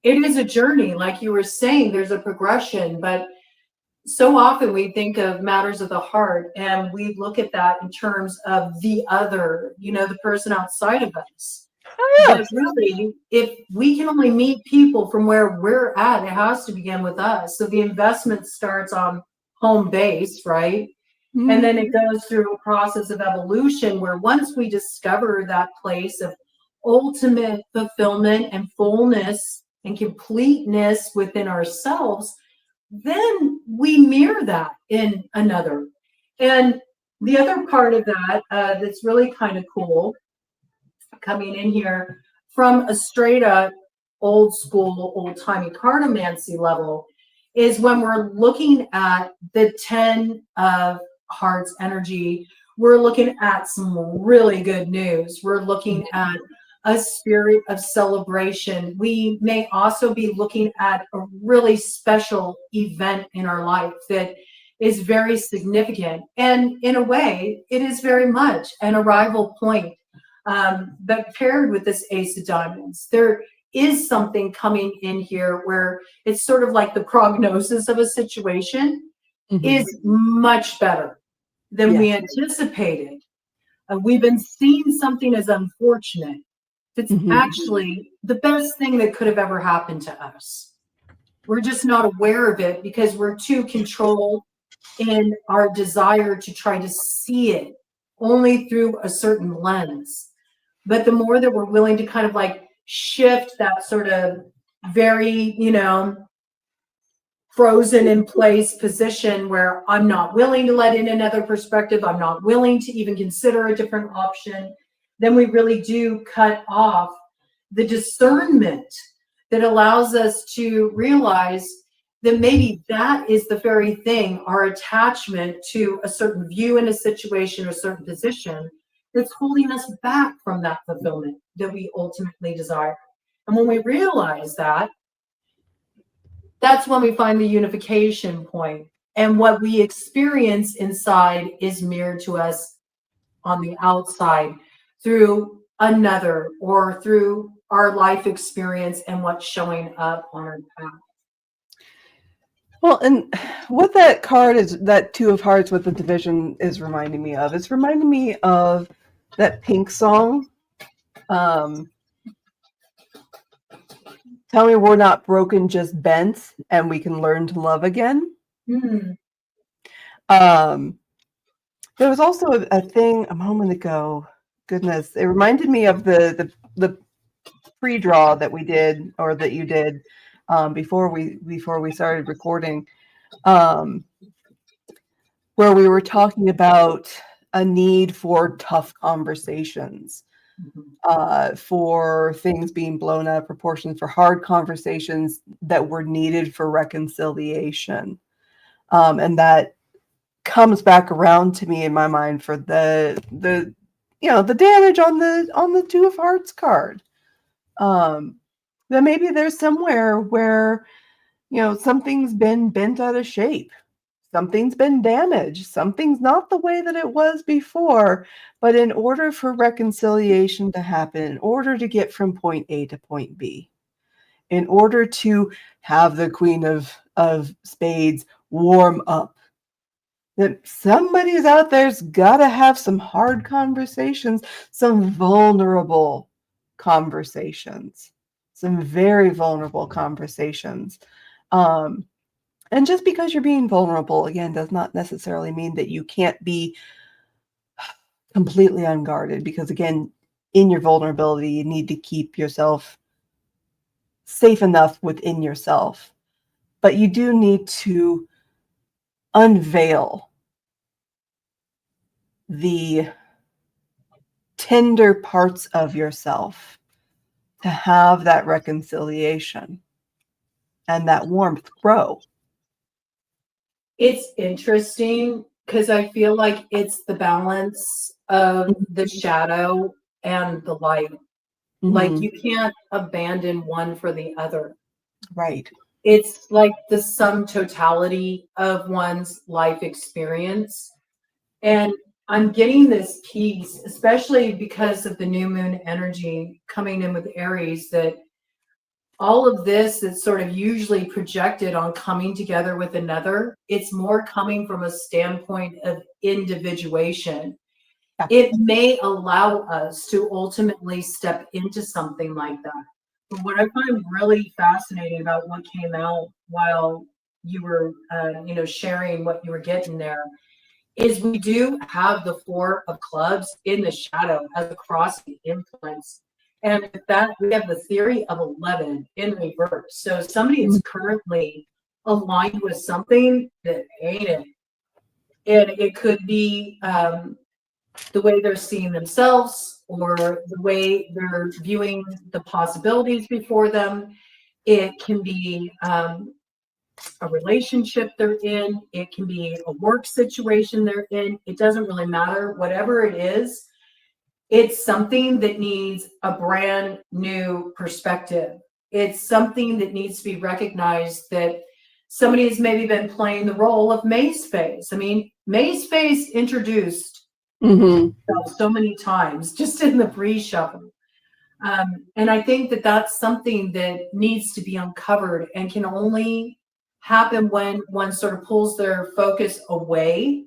It is a journey, like you were saying, there's a progression, but so often we think of matters of the heart and we look at that in terms of the other, the person outside of us. But really, if we can only meet people from where we're at, it has to begin with us. So the investment starts on home base, right? And then it goes through a process of evolution where once we discover that place of ultimate fulfillment and fullness and completeness within ourselves, then we mirror that in another. And the other part of that that's really kind of cool coming in here from a straight up old school, old timey cartomancy level is when we're looking at the 10 of Hearts energy, we're looking at some really good news. We're looking at a spirit of celebration. We may also be looking at a really special event in our life that is very significant. And in a way, it is very much an arrival point. But paired with this Ace of Diamonds, there is something coming in here where it's sort of like the prognosis of a situation is much better than we anticipated. We've been seeing something as unfortunate. It's actually the best thing that could have ever happened to us. We're just not aware of it because we're too controlled in our desire to try to see it only through a certain lens. But the more that we're willing to kind of like shift that sort of very, frozen in place position where I'm not willing to let in another perspective, I'm not willing to even consider a different option, then we really do cut off the discernment that allows us to realize that maybe that is the very thing, our attachment to a certain view in a situation or a certain position, that's holding us back from that fulfillment that we ultimately desire. And when we realize that, that's when we find the unification point. And what we experience inside is mirrored to us on the outside through another or through our life experience and what's showing up on our path. Well, and what that card is, that Two of Hearts with the division is reminding me of, it's reminding me of that Pink song. Tell me we're not broken, just bent, and we can learn to love again. Mm. There was also a thing a moment ago. Goodness, it reminded me of the pre-draw that we did, or that you did, before we started recording, where we were talking about a need for tough conversations, for things being blown out of proportion, for hard conversations that were needed for reconciliation, and that comes back around to me in my mind for the the damage on the Two of Hearts card. That maybe there's somewhere where something's been bent out of shape, something's been damaged, something's not the way that it was before, but in order for reconciliation to happen, in order to get from point A to point B, in order to have the Queen of Spades warm up, that somebody's out there's got to have some hard conversations, some vulnerable conversations, some very vulnerable conversations. And just because you're being vulnerable, again, does not necessarily mean that you can't be completely unguarded, because, again, in your vulnerability, you need to keep yourself safe enough within yourself. But you do need to unveil the tender parts of yourself to have that reconciliation and that warmth grow. It's interesting because I feel like it's the balance of the shadow and the light. Mm-hmm. Like you can't abandon one for the other. Right. It's like the sum totality of one's life experience. And I'm getting this piece, especially because of the new moon energy coming in with Aries, that all of this is sort of usually projected on coming together with another. It's more coming from a standpoint of individuation. Yeah. It may allow us to ultimately step into something like that. But what I find really fascinating about what came out while you were, sharing what you were getting there, is we do have the Four of Clubs in the shadow as a crossing influence. And with that, we have the theory of 11 in reverse. So somebody is currently aligned with something that ain't it. And it could be the way they're seeing themselves, or the way they're viewing the possibilities before them. It can be a relationship they're in. It can be a work situation they're in. It doesn't really matter. Whatever it is, it's something that needs a brand new perspective. It's something that needs to be recognized, that somebody has maybe been playing the role of May's face. I mean, May's face introduced so many times just in the pre-shuffle. And I think that that's something that needs to be uncovered, and can only happen when one sort of pulls their focus away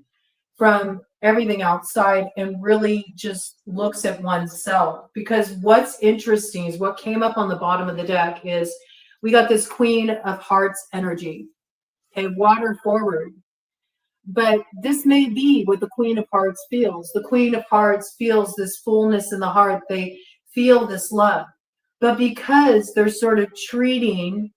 from everything outside and really just looks at oneself. Because what's interesting is what came up on the bottom of the deck is we got this Queen of Hearts energy, a water forward. But this may be what the Queen of Hearts feels. The Queen of Hearts feels this fullness in the heart. They feel this love. But because they're sort of treating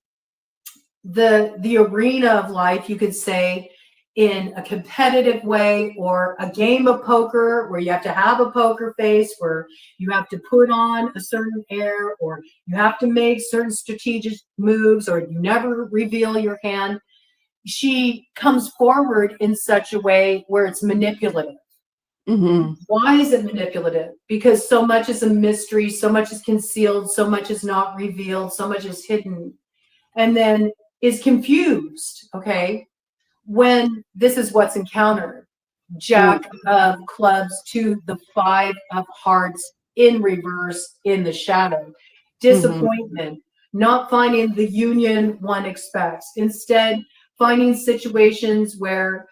the arena of life, you could say, in a competitive way, or a game of poker where you have to have a poker face, where you have to put on a certain air, or you have to make certain strategic moves, or you never reveal your hand. She comes forward in such a way where it's manipulative. Why is it manipulative? Because so much is a mystery, so much is concealed, so much is not revealed, so much is hidden, and then is confused, okay? When this is what's encountered. Jack of Clubs to the Five of Hearts in reverse in the shadow. disappointment, not finding the union one expects. Instead, finding situations where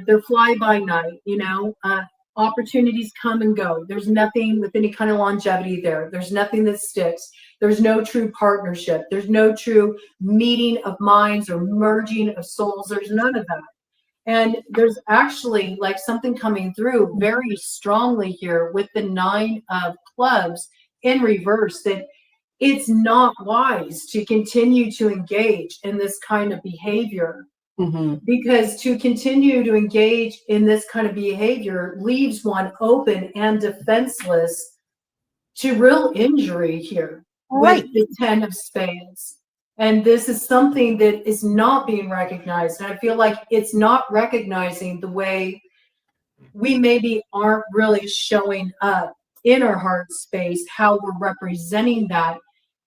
they're fly by night, opportunities come and go. There's nothing with any kind of longevity there. There's nothing that sticks. There's no true partnership. There's no true meeting of minds or merging of souls. There's none of that. And there's actually like something coming through very strongly here with the 9 of clubs in reverse, that it's not wise to continue to engage in this kind of behavior. Because to continue to engage in this kind of behavior leaves one open and defenseless to real injury here with the 10 of spades. And this is something that is not being recognized. And I feel like it's not recognizing the way we maybe aren't really showing up in our heart space, how we're representing that,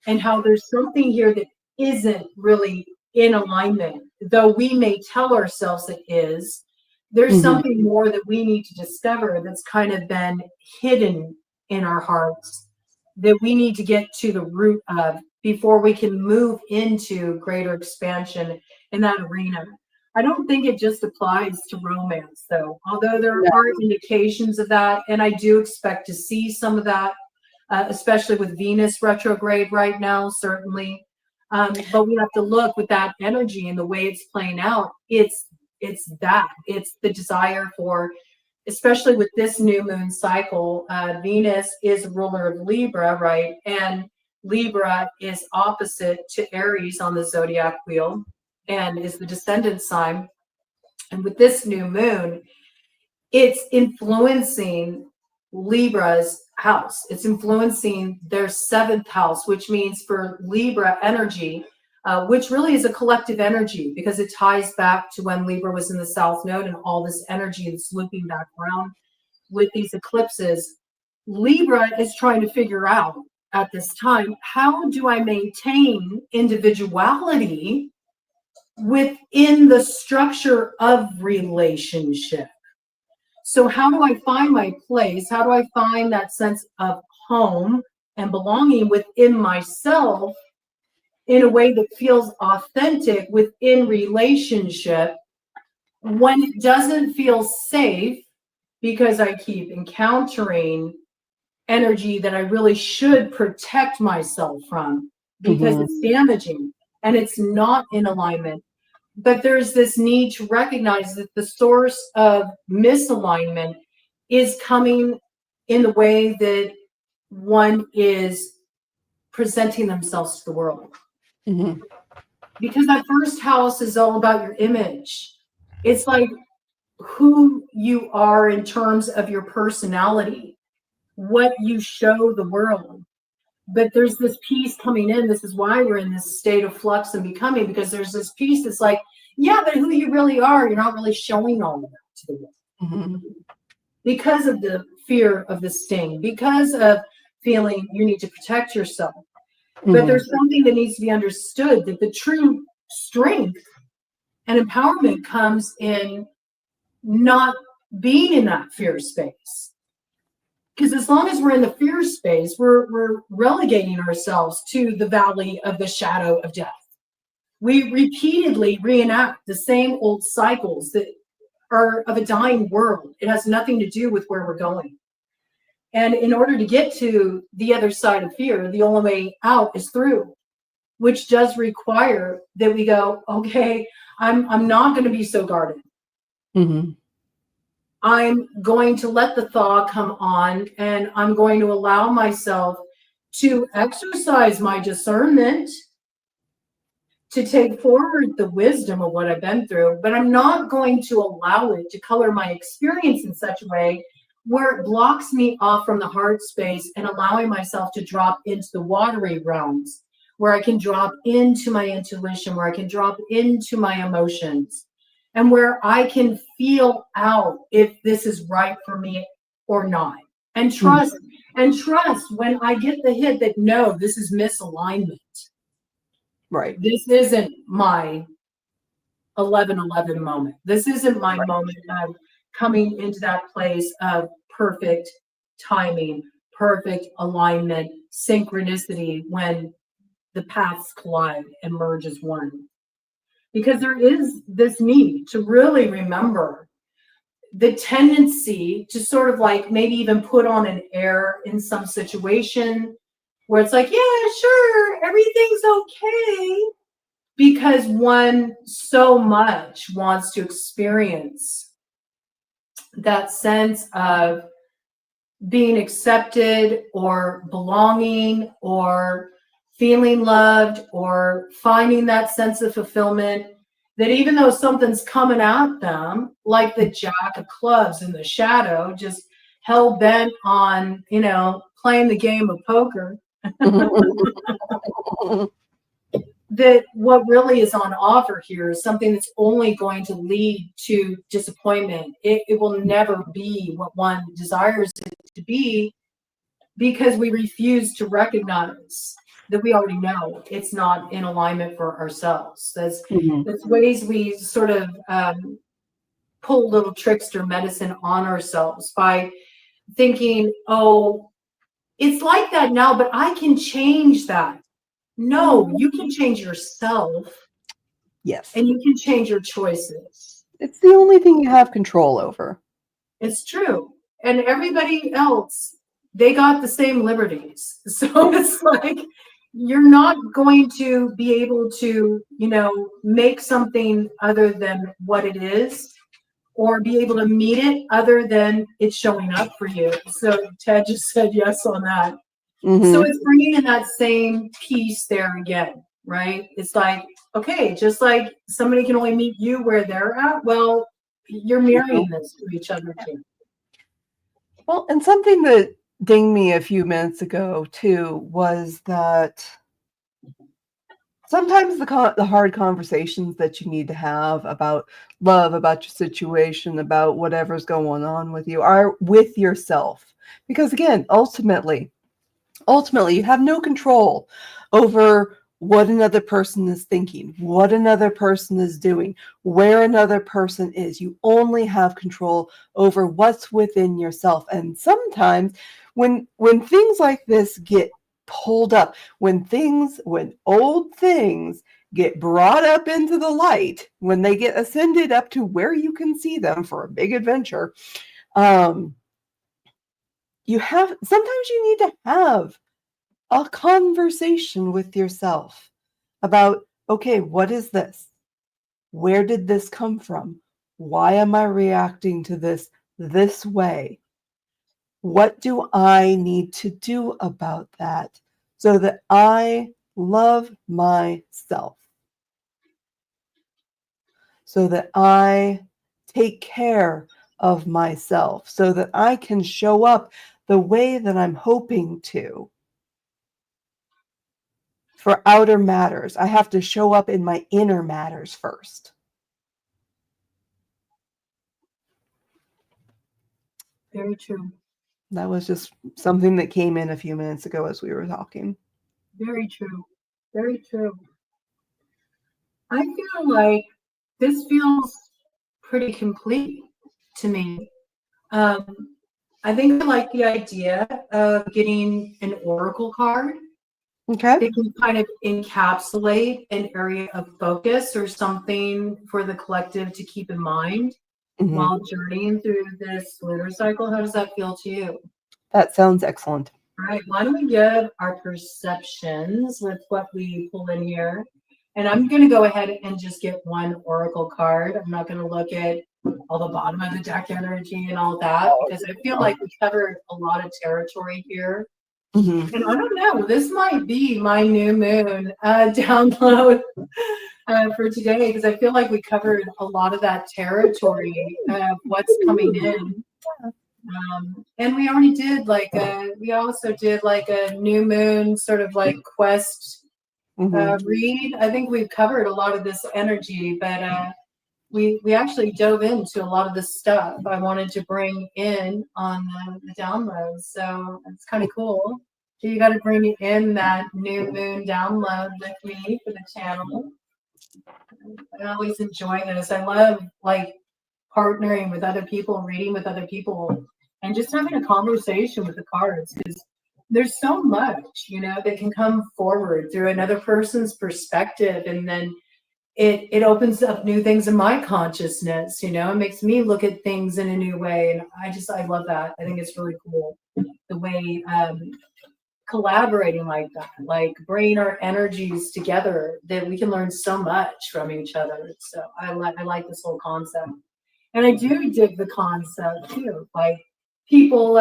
and how there's something here that isn't really in alignment. Though we may tell ourselves it is, there's something more that we need to discover that's kind of been hidden in our hearts that we need to get to the root of before we can move into greater expansion in that arena. I don't think it just applies to romance, though, although there are indications of that, and I do expect to see some of that, especially with Venus retrograde right now, certainly. But we have to look with that energy and the way it's playing out. It's the desire for, especially with this new moon cycle, Venus is ruler of Libra, right? And Libra is opposite to Aries on the zodiac wheel and is the descendant sign. And with this new moon, it's influencing Libra's house. It's influencing their 7th house, which means for Libra energy, which really is a collective energy because it ties back to when Libra was in the South Node and all this energy is looping back around with these eclipses. Libra is trying to figure out at this time, how do I maintain individuality within the structure of relationship? So how do I find my place? How do I find that sense of home and belonging within myself in a way that feels authentic within relationship when it doesn't feel safe because I keep encountering energy that I really should protect myself from because it's damaging and it's not in alignment. But there's this need to recognize that the source of misalignment is coming in the way that one is presenting themselves to the world. Because that first house is all about your image. It's like who you are in terms of your personality, what you show the world. But there's this piece coming in. This is why we're in this state of flux and becoming, because there's this piece that's like, yeah, but who you really are, you're not really showing all of that to the world. Because of the fear of the sting, because of feeling you need to protect yourself. But there's something that needs to be understood, that the true strength and empowerment comes in not being in that fear space. Because as long as we're in the fear space, we're relegating ourselves to the valley of the shadow of death. We repeatedly reenact the same old cycles that are of a dying world. It has nothing to do with where we're going. And in order to get to the other side of fear, the only way out is through, which does require that we go, okay, I'm not going to be so guarded. I'm going to let the thaw come on, and I'm going to allow myself to exercise my discernment, to take forward the wisdom of what I've been through, but I'm not going to allow it to color my experience in such a way where it blocks me off from the heart space and allowing myself to drop into the watery realms, where I can drop into my intuition, where I can drop into my emotions, and where I can feel out if this is right for me or not. And trust, when I get the hit that, no, this is misalignment. Right. This isn't my 11/11 moment. This isn't my moment of coming into that place of perfect timing, perfect alignment, synchronicity when the paths collide and merge as one. Because there is this need to really remember the tendency to sort of like maybe even put on an air in some situation where it's like, yeah, sure, everything's okay, because one so much wants to experience that sense of being accepted or belonging or feeling loved or finding that sense of fulfillment, that even though something's coming at them, like the Jack of Clubs in the shadow, just hell bent on, playing the game of poker, that what really is on offer here is something that's only going to lead to disappointment. It will never be what one desires it to be, because we refuse to recognize that we already know it's not in alignment for ourselves. That's ways we sort of pull little trickster medicine on ourselves by thinking, oh, it's like that now, but I can change that. No, you can change yourself. Yes. And you can change your choices. It's the only thing you have control over. It's true. And everybody else, they got the same liberties. So it's like, you're not going to be able to, make something other than what it is, or be able to meet it other than it's showing up for you. So Ted just said yes on that. So it's bringing in that same piece there again, right? It's like, okay, just like somebody can only meet you where they're at, well, you're mirroring this to each other too. Well, and something that dinged me a few minutes ago too was that sometimes the hard conversations that you need to have about love, about your situation, about whatever's going on with you are with yourself. Because again, ultimately, you have no control over what another person is thinking, what another person is doing, where another person is. You only have control over what's within yourself. And sometimes when things like this get pulled up, when old things get brought up into the light, when they get ascended up to where you can see them for a big adventure, sometimes you need to have a conversation with yourself about, okay, what is this? Where did this come from? Why am I reacting to this way? What do I need to do about that so that I love myself? So that I take care of myself, so that I can show up the way that I'm hoping to. For outer matters, I have to show up in my inner matters first. Very true. That was just something that came in a few minutes ago as we were talking. Very true. Very true. I feel like this feels pretty complete to me. I think I like the idea of getting an oracle card. Okay. It can kind of encapsulate an area of focus or something for the collective to keep in mind while journeying through this lunar cycle. How does that feel to you? That sounds excellent. All right, why don't we give our perceptions with what we pull in here? And I'm going to go ahead and just get one oracle card. I'm not going to look at all the bottom of the deck energy and all that, because I feel like we covered a lot of territory here. And I don't know, this might be my new moon download for today, because I feel like we covered a lot of that territory of what's coming in. And we already did we also did like a new moon sort of like quest read. I think we've covered a lot of this energy, but we actually dove into a lot of the stuff I wanted to bring in on the download. So it's kind of cool. So you got to bring in that new moon download with me for the channel. I always enjoy this. I love like partnering with other people, reading with other people, and just having a conversation with the cards, because there's so much, that can come forward through another person's perspective. And then it opens up new things in my consciousness, it makes me look at things in a new way. And I love that. I think it's really cool the way collaborating like that, like bringing our energies together, that we can learn so much from each other. So I like this whole concept. And I do dig the concept too, like people,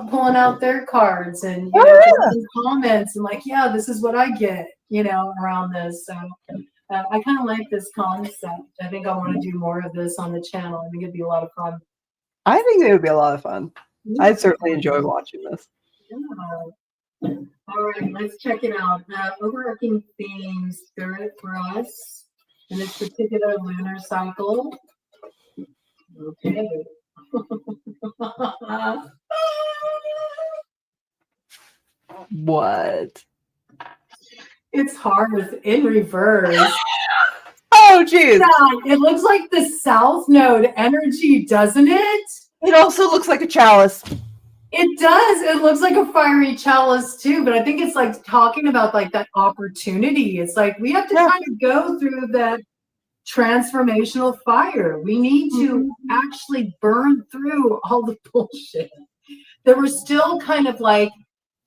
pulling out their cards and, some comments and like, yeah, this is what I get, around this. So I kind of like this concept. I think I want to do more of this on the channel. I think it'd be a lot of fun. I think it would be a lot of fun. I'd certainly enjoy watching this. Yeah. All right, let's check it out. Overarching theme, spirit for us in this particular lunar cycle. Okay. What? It's hard in reverse. Oh, geez. Yeah, it looks like the South Node energy, doesn't it? It also looks like a chalice. It does. It looks like a fiery chalice too, but I think it's like talking about like that opportunity. It's like we have to kind of go through that transformational fire. We need to actually burn through all the bullshit that we're still kind of like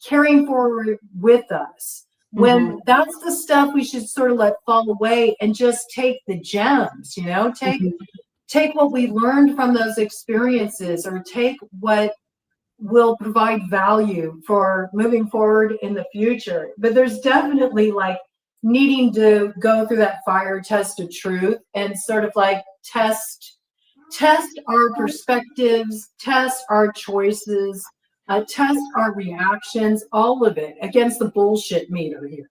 carrying forward with us. When that's the stuff we should sort of let fall away and just take the gems, take what we learned from those experiences, or take what will provide value for moving forward in the future. But there's definitely like needing to go through that fire test of truth and sort of like test our perspectives, test our choices, test our reactions, all of it against the bullshit meter here.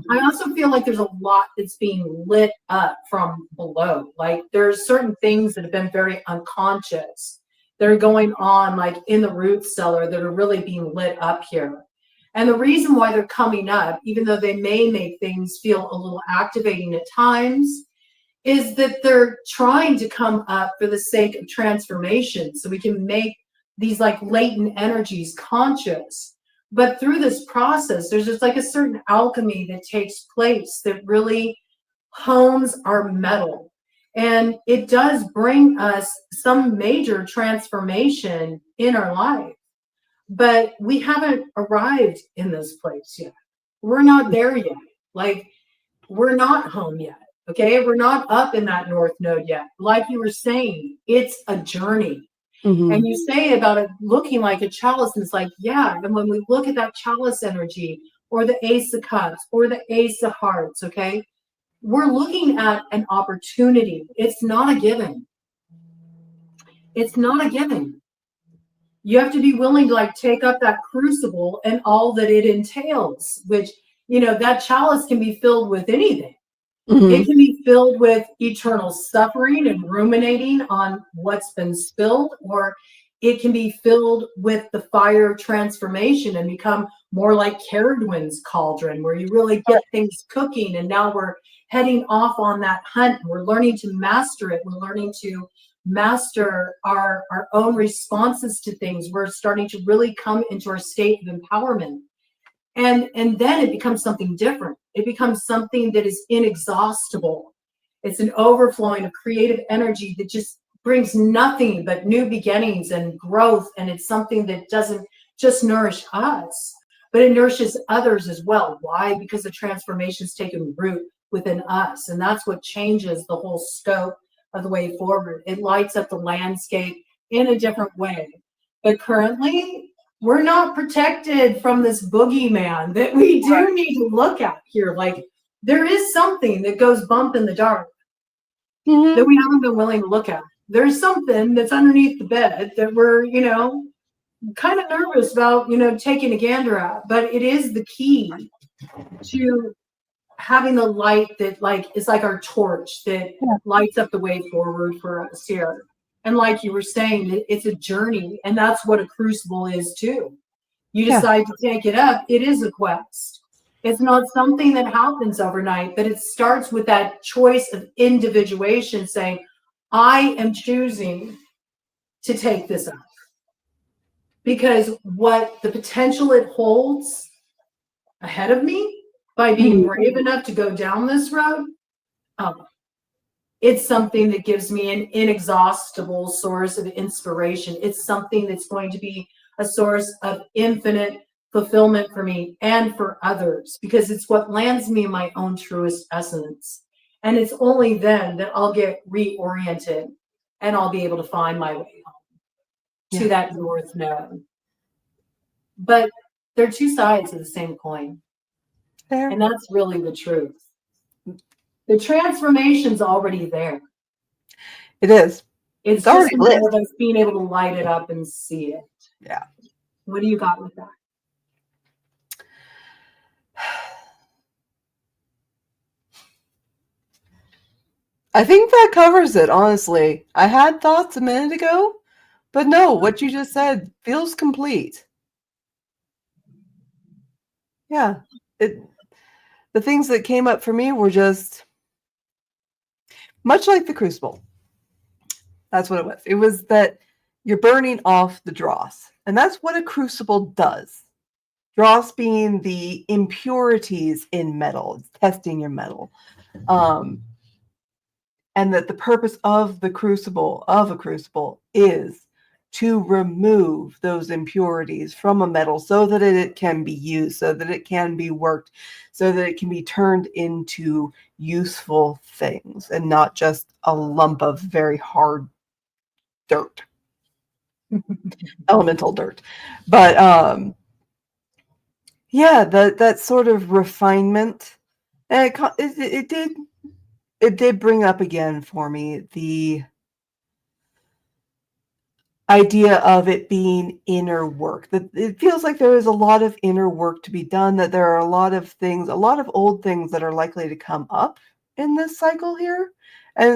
I also feel like there's a lot that's being lit up from below. Like there's certain things that have been very unconscious that are going on like in the root cellar that are really being lit up here. And the reason why they're coming up, even though they may make things feel a little activating at times, is that they're trying to come up for the sake of transformation, so we can make these like latent energies conscious. But through this process, there's just like a certain alchemy that takes place that really hones our metal. And it does bring us some major transformation in our life. But we haven't arrived in this place yet. We're not there yet. Like, we're not home yet. Okay, we're not up in that north node yet. Like you were saying, it's a journey. And you say about it looking like a chalice, and it's like, yeah. And when we look at that chalice energy, or the Ace of Cups, or the Ace of Hearts, okay, we're looking at an opportunity. It's not a given. It's not a given. You have to be willing to like take up that crucible and all that it entails, which, that chalice can be filled with anything. It can be filled with eternal suffering and ruminating on what's been spilled, or it can be filled with the fire of transformation and become more like Caradwin's cauldron, where you really get things cooking. And now we're heading off on that hunt. We're learning to master it. We're learning to master our own responses to things. We're starting to really come into our state of empowerment. And then it becomes something different. It becomes something that is inexhaustible. It's an overflowing of creative energy that just brings nothing but new beginnings and growth. And it's something that doesn't just nourish us, but it nourishes others as well. Why? Because the transformation's taken root within us. And that's what changes the whole scope of the way forward. It lights up the landscape in a different way. But currently, we're not protected from this boogeyman that we do need to look at here. Like, there is something that goes bump in the dark that we haven't been willing to look at. There's something that's underneath the bed that we're, kind of nervous about, taking a gander at. But it is the key to having the light that like is like our torch that lights up the way forward for us here. And like you were saying, it's a journey, and that's what a crucible is too. You decide to take it up, it is a quest. It's not something that happens overnight, but it starts with that choice of individuation, saying, I am choosing to take this up. because what the potential it holds ahead of me by being brave enough to go down this road, it's something that gives me an inexhaustible source of inspiration. It's something that's going to be a source of infinite fulfillment for me and for others, because it's what lands me in my own truest essence. And it's only then that I'll get reoriented and I'll be able to find my way home to that north node. But they're two sides of the same coin. Fair. And that's really the truth. The transformation's already there. It is. It's just a matter of us being able to light it up and see it. Yeah. What do you got with that? I think that covers it, honestly. I had thoughts a minute ago, but no, what you just said feels complete. Yeah. The things that came up for me were just much like the crucible. That's what it was. It was that you're burning off the dross. And that's what a crucible does. Dross being the impurities in metal, testing your metal. And that the purpose of a crucible, is to remove those impurities from a metal so that it can be used, so that it can be worked, so that it can be turned into useful things and not just a lump of very hard dirt. Elemental dirt. But that sort of refinement, and it did bring up again for me the idea of it being inner work. That it feels like there is a lot of inner work to be done, that there are a lot of old things that are likely to come up in this cycle here. And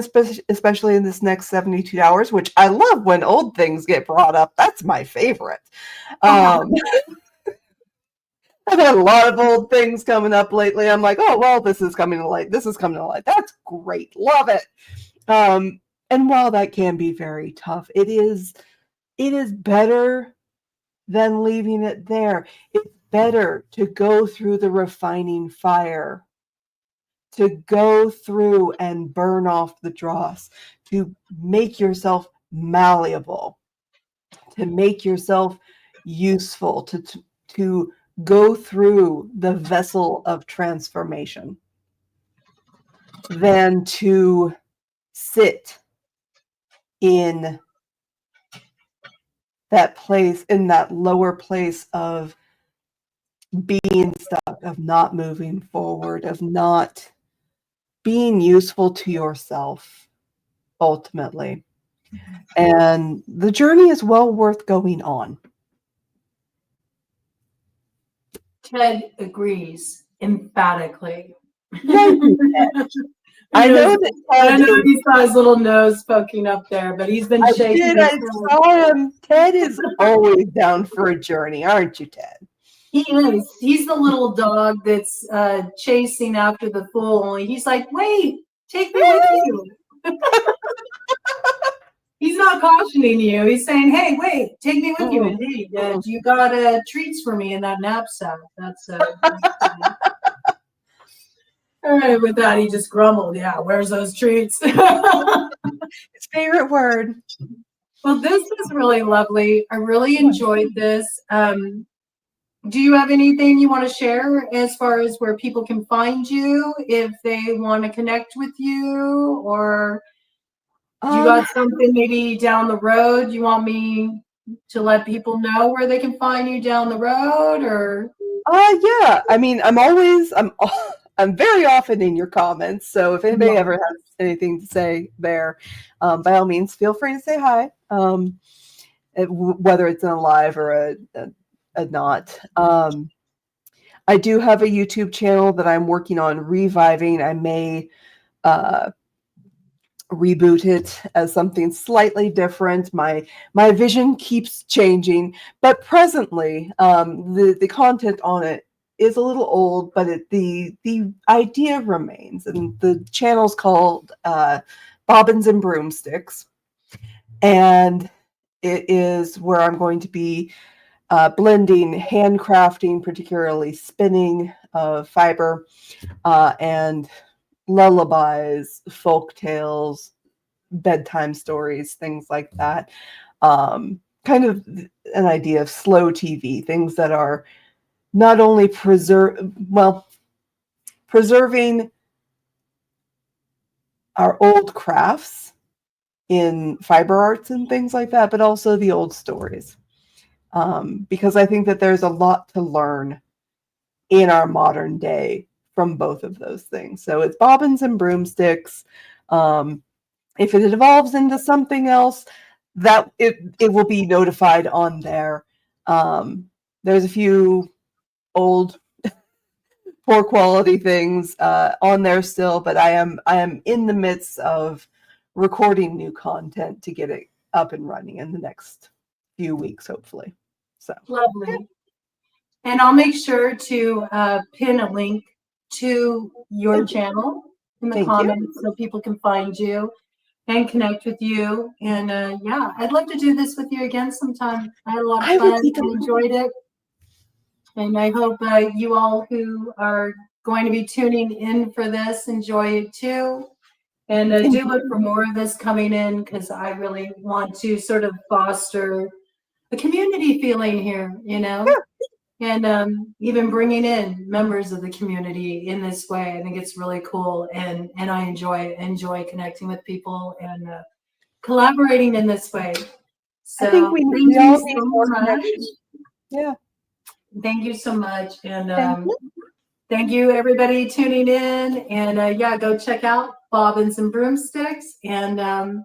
especially in this next 72 hours, which I love when old things get brought up. That's my favorite. I've had a lot of old things coming up lately. I'm like, oh, well, this is coming to light. This is coming to light. That's great. Love it. And while that can be very tough, it is better than leaving it there. It's better to go through the refining fire, to go through and burn off the dross, to make yourself malleable, to make yourself useful, to go through the vessel of transformation, than to sit in that place, in that lower place of being stuck, of not moving forward, of not being useful to yourself, ultimately. And the journey is well worth going on. Ted agrees emphatically. I know he saw his little nose poking up there, but he's been shaking. I saw him. Ted is always down for a journey, aren't you, Ted? He is. He's the little dog that's chasing after the fool. Only he's like, wait, take me with you. He's not cautioning you. He's saying, hey, wait, take me with you. And hey, you got treats for me in that knapsack. That's all right, with that, he just grumbled. Yeah, where's those treats? His favorite word. Well, this was really lovely. I really enjoyed this. Do you have anything you want to share as far as where people can find you if they want to connect with you, or you got something maybe down the road you want me to let people know where they can find you down the road, or? Yeah. I mean, I'm very often in your comments, so if anybody ever has anything to say there, by all means, feel free to say hi. Whether it's in a live or a not. I do have a YouTube channel that I'm working on reviving. I may reboot it as something slightly different. My vision keeps changing, but presently the content on it is a little old, but the idea remains. And the channel's called Bobbins and Broomsticks, and it is where I'm going to be blending, handcrafting, particularly spinning of fiber, and lullabies, folk tales, bedtime stories, things like that. Kind of an idea of slow TV, things that are not only preserving our old crafts in fiber arts and things like that, but also the old stories. Because I think that there's a lot to learn in our modern day from both of those things. So it's bobbins and broomsticks. If it evolves into something else, that it will be notified on there. There's a few old poor quality things on there still, but I am in the midst of recording new content to get it up and running in the next few weeks, hopefully. So lovely. And I'll make sure to pin a link to your channel in the comments so people can find you and connect with you. And yeah, I'd love to do this with you again sometime. I had a lot of fun. I enjoyed it. And I hope you all who are going to be tuning in for this enjoy it too. And do look for more of this coming in, because I really want to sort of foster a community feeling here, you know? Yeah. And even bringing in members of the community in this way. I think it's really cool. And I enjoy connecting with people and collaborating in this way. So I think we all need more connection. Yeah. Thank you so much. And thank you, everybody tuning in. And yeah, go check out Bobbins and Broomsticks and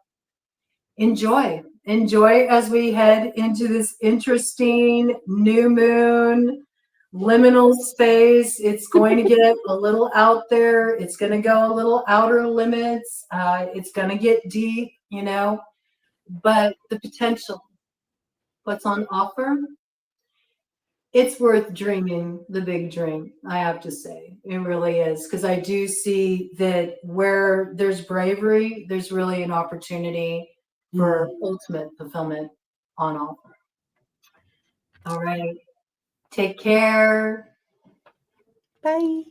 enjoy as we head into this interesting new moon liminal space. It's going to get a little out there. It's going to go a little outer limits. It's going to get deep, you know, but the potential, what's on offer, it's worth dreaming the big dream, I have to say. It really is, because I do see that where there's bravery, there's really an opportunity for ultimate fulfillment on offer. All right. Take care. Bye.